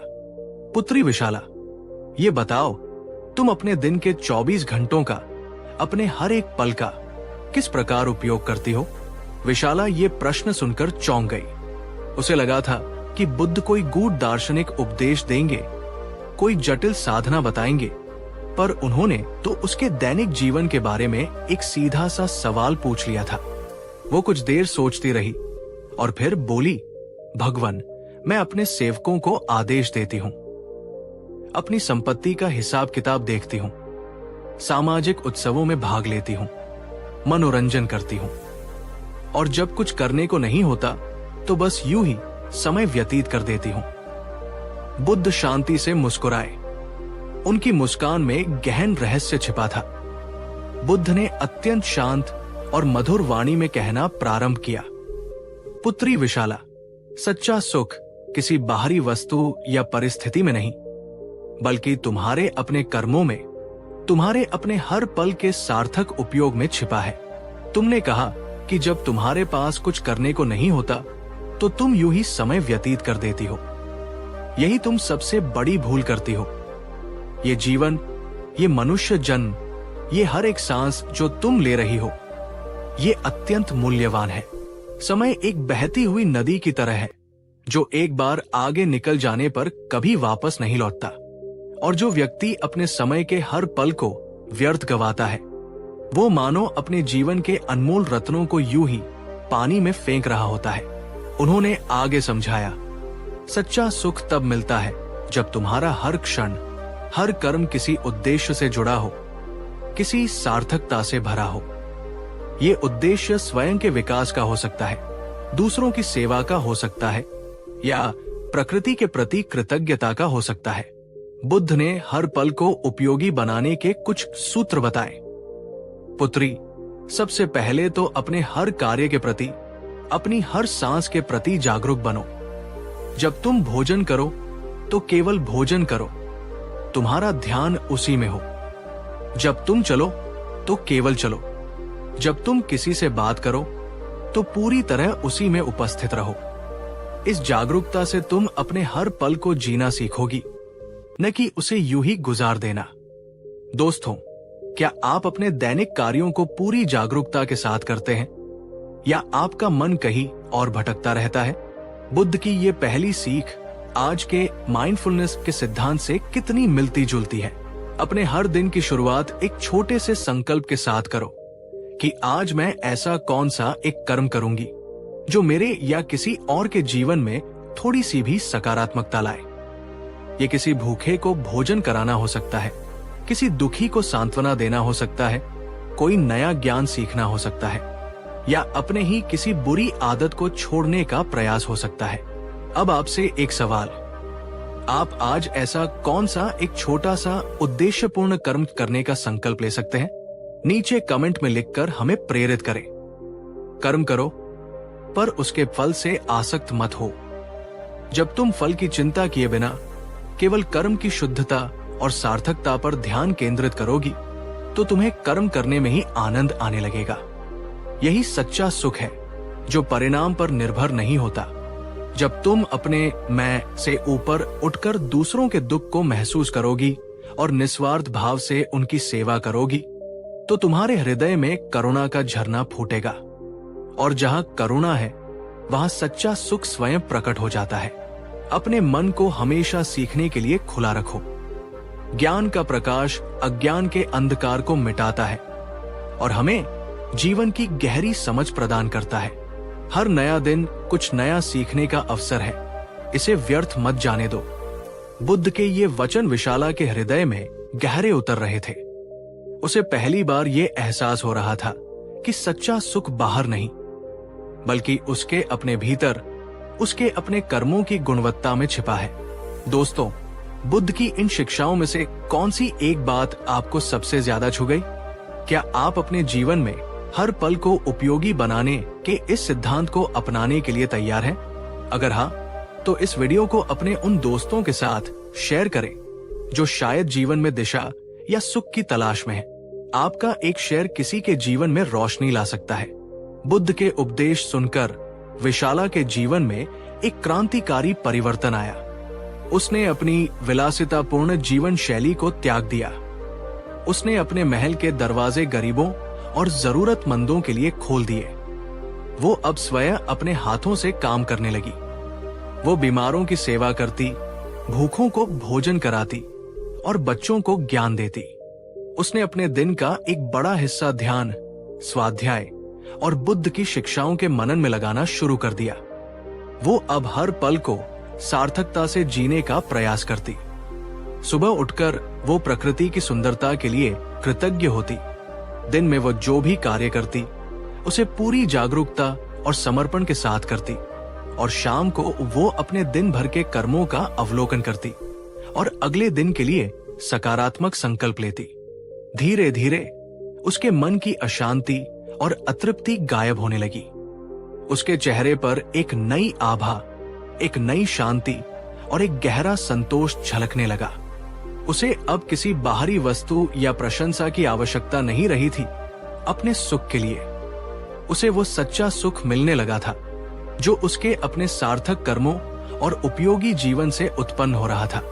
पुत्री विशाला, ये बताओ, तुम अपने दिन के 24 घंटों का, अपने हर एक पल का किस प्रकार उपयोग करती हो? विशाला ये प्रश्न सुनकर चौंक गई। उसे लगा था कि बुद्ध कोई गूढ़ दार्शनिक उपदेश देंगे, कोई जटिल साधना बताएंगे, पर उन्होंने तो उसके दैनिक जीवन के बारे में एक सीधा सा सवाल पूछ लिया था। वो कुछ देर सोचती रही और फिर बोली, भगवान, मैं अपने सेवकों को आदेश देती हूँ, अपनी संपत्ति का हिसाब किताब देखती हूँ, सामाजिक उत्सवों में भाग लेती हूँ, मनोरंजन करती हूँ, और जब कुछ करने को नहीं होता तो बस यूं ही समय व्यतीत कर देती हूँ। बुद्ध शांति से मुस्कुराए। उनकी मुस्कान में गहन रहस्य छिपा था। बुद्ध ने अत्यंत शांत और मधुर वाणी में कहना प्रारंभ किया, पुत्री विशाला, सच्चा सुख किसी बाहरी वस्तु या परिस्थिति में नहीं, बल्कि तुम्हारे अपने कर्मों में, तुम्हारे अपने हर पल के सार्थक उपयोग में छिपा है। तुमने कहा कि जब तुम्हारे पास कुछ करने को नहीं होता तो तुम यूं ही समय व्यतीत कर देती हो। यही तुम सबसे बड़ी भूल करती हो। ये जीवन, ये मनुष्य जन्म, ये हर एक सांस जो तुम ले रही हो, ये अत्यंत मूल्यवान है। समय एक बहती हुई नदी की तरह है जो एक बार आगे निकल जाने पर कभी वापस नहीं लौटता, और जो व्यक्ति अपने समय के हर पल को व्यर्थ गवाता है वो मानो अपने जीवन के अनमोल रत्नों को यूं ही पानी में फेंक रहा होता है। उन्होंने आगे समझाया, सच्चा सुख तब मिलता है जब तुम्हारा हर क्षण, हर कर्म किसी उद्देश्य से जुड़ा हो, किसी सार्थकता से भरा हो। ये उद्देश्य स्वयं के विकास का हो सकता है, दूसरों की सेवा का हो सकता है, या प्रकृति के प्रति कृतज्ञता का हो सकता है। बुद्ध ने हर पल को उपयोगी बनाने के कुछ सूत्र बताए। पुत्री, सबसे पहले तो अपने हर कार्य के प्रति, अपनी हर सांस के प्रति जागरूक बनो। जब तुम भोजन करो तो केवल भोजन करो, तुम्हारा ध्यान उसी में हो। जब तुम चलो तो केवल चलो। जब तुम किसी से बात करो तो पूरी तरह उसी में उपस्थित रहो। इस जागरूकता से तुम अपने हर पल को जीना सीखोगी, न कि उसे यूं ही गुजार देना। दोस्तों, क्या आप अपने दैनिक कार्यों को पूरी जागरूकता के साथ करते हैं, या आपका मन कहीं और भटकता रहता है? बुद्ध की ये पहली सीख आज के माइंडफुलनेस के सिद्धांत से कितनी मिलती जुलती है। अपने हर दिन की शुरुआत एक छोटे से संकल्प के साथ करो कि आज मैं ऐसा कौन सा एक कर्म करूंगी जो मेरे या किसी और के जीवन में थोड़ी सी भी सकारात्मकता लाए। ये किसी भूखे को भोजन कराना हो सकता है, किसी दुखी को सांत्वना देना हो सकता है, कोई नया ज्ञान सीखना हो सकता है, या अपने ही किसी बुरी आदत को छोड़ने का प्रयास हो सकता है। अब आपसे एक सवाल, आप आज ऐसा कौन सा एक छोटा सा उद्देश्यपूर्ण कर्म करने का संकल्प ले सकते हैं? नीचे कमेंट में लिखकर हमें प्रेरित करें। कर्म करो, पर उसके फल से आसक्त मत हो। जब तुम फल की चिंता किए बिना केवल कर्म की शुद्धता और सार्थकता पर ध्यान केंद्रित करोगी तो तुम्हें कर्म करने में ही आनंद आने लगेगा। यही सच्चा सुख है जो परिणाम पर निर्भर नहीं होता। जब तुम अपने मैं से ऊपर उठकर दूसरों के दुख को महसूस करोगी और निस्वार्थ भाव से उनकी सेवा करोगी तो तुम्हारे हृदय में करुणा का झरना फूटेगा, और जहां करुणा है वहां सच्चा सुख स्वयं प्रकट हो जाता है। अपने मन को हमेशा सीखने के लिए खुला रखो। ज्ञान का प्रकाश अज्ञान के अंधकार को मिटाता है और हमें जीवन की गहरी समझ प्रदान करता है। हर नया दिन कुछ नया सीखने का अवसर है, इसे व्यर्थ मत जाने दो। बुद्ध के ये वचन विशाला के हृदय में गहरे उतर रहे थे। उसे पहली बार ये एहसास हो रहा था कि सच्चा सुख बाहर नहीं, बल्कि उसके अपने भीतर, उसके अपने कर्मों की गुणवत्ता में छिपा है। दोस्तों, बुद्ध की इन शिक्षाओं में से कौन सी एक बात आपको सबसे ज्यादा छू गई? क्या आप अपने जीवन में हर पल को उपयोगी बनाने के इस सिद्धांत को अपनाने के लिए तैयार हैं? अगर हाँ, तो इस वीडियो को अपने उन दोस्तों के साथ शेयर करें जो शायद जीवन में दिशा या सुख की तलाश में है। आपका एक शेयर किसी के जीवन में रोशनी ला सकता है। बुद्ध के उपदेश सुनकर विशाला के जीवन में एक क्रांतिकारी परिवर्तन आया। उसने अपनी विलासितापूर्ण जीवन शैली को त्याग दिया। उसने अपने महल के दरवाजे गरीबों और जरूरतमंदों के लिए खोल दिए। वो अब स्वयं अपने हाथों से काम करने लगी। वो बीमारों की सेवा करती, भूखों को भोजन कराती और बच्चों को ज्ञान देती। उसने अपने दिन का एक बड़ा हिस्सा ध्यान, स्वाध्याय और बुद्ध की शिक्षाओं के मनन में लगाना शुरू कर दिया। वो अब हर पल को सार्थकता से जीने का प्रयास करती। सुबह उठकर वो प्रकृति की सुंदरता के लिए कृतज्ञ होती। दिन में वो जो भी कार्य करती उसे पूरी जागरूकता और समर्पण के साथ करती, और शाम को वो अपने दिन भर के कर्मों का अवलोकन करती और अगले दिन के लिए सकारात्मक संकल्प लेती। धीरे धीरे उसके मन की अशांति और अतृप्ति गायब होने लगी। उसके चेहरे पर एक नई आभा, एक नई शांति और एक गहरा संतोष झलकने लगा। उसे अब किसी बाहरी वस्तु या प्रशंसा की आवश्यकता नहीं रही थी। अपने सुख के लिए उसे वो सच्चा सुख मिलने लगा था जो उसके अपने सार्थक कर्मों और उपयोगी जीवन से उत्पन्न हो रहा था।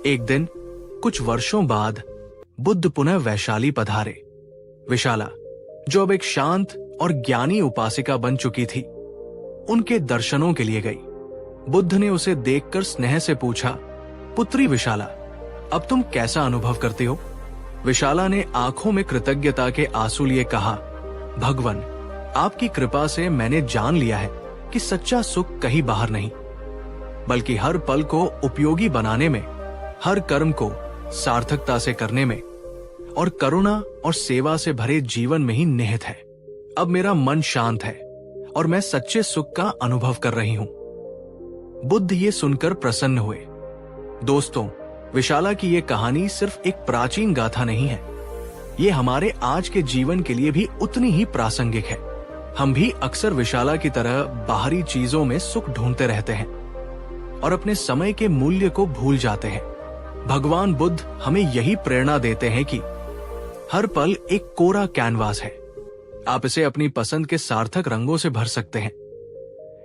एक दिन कुछ वर्षों बाद बुद्ध पुनः वैशाली पधारे। विशाला, जो अब एक शांत और ज्ञानी उपासिका बन चुकी थी, उनके दर्शनों के लिए गई। बुद्ध ने उसे देखकर स्नेह से पूछा, पुत्री विशाला, अब तुम कैसा अनुभव करती हो? विशाला ने आंखों में कृतज्ञता के आंसू लिए कहा, भगवान, आपकी कृपा से मैंने जान लिया है कि सच्चा सुख कहीं बाहर नहीं, बल्कि हर पल को उपयोगी बनाने में, हर कर्म को सार्थकता से करने में और करुणा और सेवा से भरे जीवन में ही निहित है। अब मेरा मन शांत है और मैं सच्चे सुख का अनुभव कर रही हूं। बुद्ध ये सुनकर प्रसन्न हुए। दोस्तों, विशाला की ये कहानी सिर्फ एक प्राचीन गाथा नहीं है, ये हमारे आज के जीवन के लिए भी उतनी ही प्रासंगिक है। हम भी अक्सर विशाला की तरह बाहरी चीजों में सुख ढूंढते रहते हैं और अपने समय के मूल्य को भूल जाते हैं। भगवान बुद्ध हमें यही प्रेरणा देते हैं कि हर पल एक कोरा कैनवास है। आप इसे अपनी पसंद के सार्थक रंगों से भर सकते हैं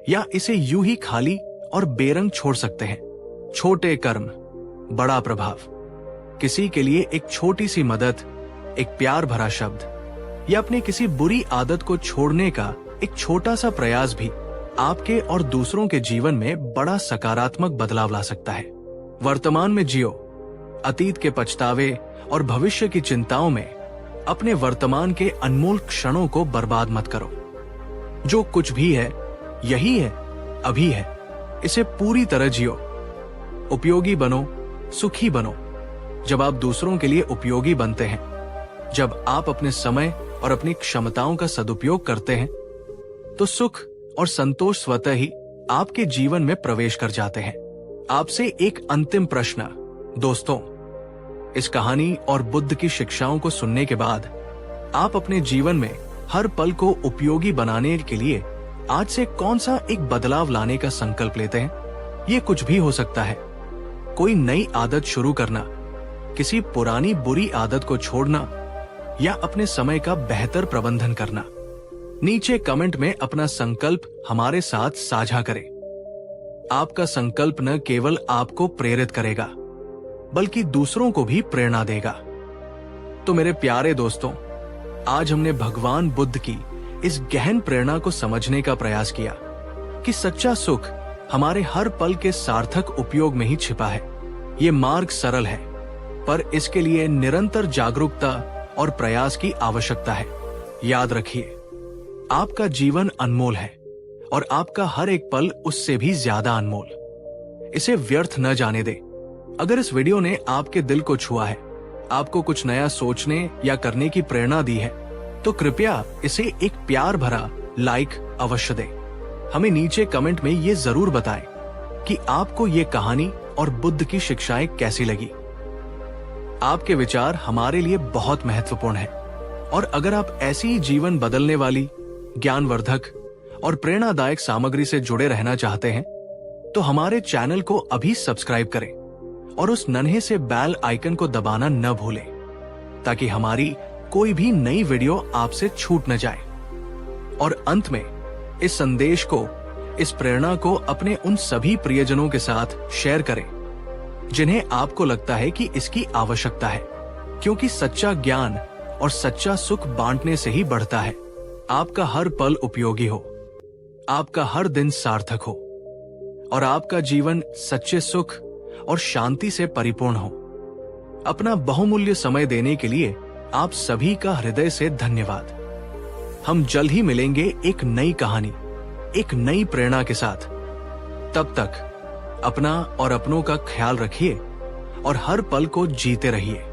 या इसे यूं ही खाली और बेरंग छोड़ सकते हैं। छोटे कर्म, बड़ा प्रभाव। किसी के लिए एक छोटी सी मदद, एक प्यार भरा शब्द या अपनी किसी बुरी आदत को छोड़ने का एक छोटा सा प्रयास भी आपके और दूसरों के जीवन में बड़ा सकारात्मक बदलाव ला सकता है। वर्तमान में जियो, अतीत के पछतावे और भविष्य की चिंताओं में अपने वर्तमान के अनमोल क्षणों को बर्बाद मत करो। जो कुछ भी है, यही है, अभी है, इसे पूरी तरह जियो। उपयोगी बनो, सुखी बनो। जब आप दूसरों के लिए उपयोगी बनते हैं, जब आप अपने समय और अपनी क्षमताओं का सदुपयोग करते हैं, तो सुख और संतोष स्वतः ही आपके जीवन में प्रवेश कर जाते हैं। आपसे एक अंतिम प्रश्न। दोस्तों, इस कहानी और बुद्ध की शिक्षाओं को सुनने के बाद आप अपने जीवन में हर पल को उपयोगी बनाने के लिए आज से कौन सा एक बदलाव लाने का संकल्प लेते हैं? ये कुछ भी हो सकता है। कोई नई आदत शुरू करना, किसी पुरानी बुरी आदत को छोड़ना या अपने समय का बेहतर प्रबंधन करना। नीचे कमेंट में अपना संकल्प हमारे साथ साझा करें। आपका संकल्प न केवल आपको प्रेरित करेगा, बल्कि दूसरों को भी प्रेरणा देगा। तो मेरे प्यारे दोस्तों, आज हमने भगवान बुद्ध की इस गहन प्रेरणा को समझने का प्रयास किया कि सच्चा सुख हमारे हर पल के सार्थक उपयोग में ही छिपा है। ये मार्ग सरल है, पर इसके लिए निरंतर जागरूकता और प्रयास की आवश्यकता है। याद रखिए, आपका जीवन अनमोल है और आपका हर एक पल उससे भी ज्यादा अनमोल। इसे व्यर्थ न जाने दें। अगर इस वीडियो ने आपके दिल को छुआ है, आपको कुछ नया सोचने या करने की प्रेरणा दी है, तो कृपया इसे एक प्यार भरा लाइक अवश्य दें। हमें नीचे कमेंट में ये जरूर बताएं कि आपको ये कहानी और बुद्ध की शिक्षाएं कैसी लगी। आपके विचार हमारे लिए बहुत महत्वपूर्ण हैं। और अगर आप ऐसी ही जीवन बदलने वाली, ज्ञानवर्धक और प्रेरणादायक सामग्री से जुड़े रहना चाहते हैं, तो हमारे चैनल को अभी सब्सक्राइब करें और उस नन्हे से बेल आइकन को दबाना न भूलें, ताकि हमारी कोई भी नई वीडियो आपसे छूट न जाए। और अंत में इस संदेश को, इस प्रेरणा को अपने उन सभी प्रियजनों के साथ शेयर करें जिन्हें आपको लगता है कि इसकी आवश्यकता है, क्योंकि सच्चा ज्ञान और सच्चा सुख बांटने से ही बढ़ता है। आपका हर पल उपयोगी हो, आपका हर दिन सार्थक हो और आपका जीवन सच्चे सुख और शांति से परिपूर्ण हो। अपना बहुमूल्य समय देने के लिए आप सभी का हृदय से धन्यवाद। हम जल्द ही मिलेंगे एक नई कहानी, एक नई प्रेरणा के साथ। तब तक अपना और अपनों का ख्याल रखिए और हर पल को जीते रहिए।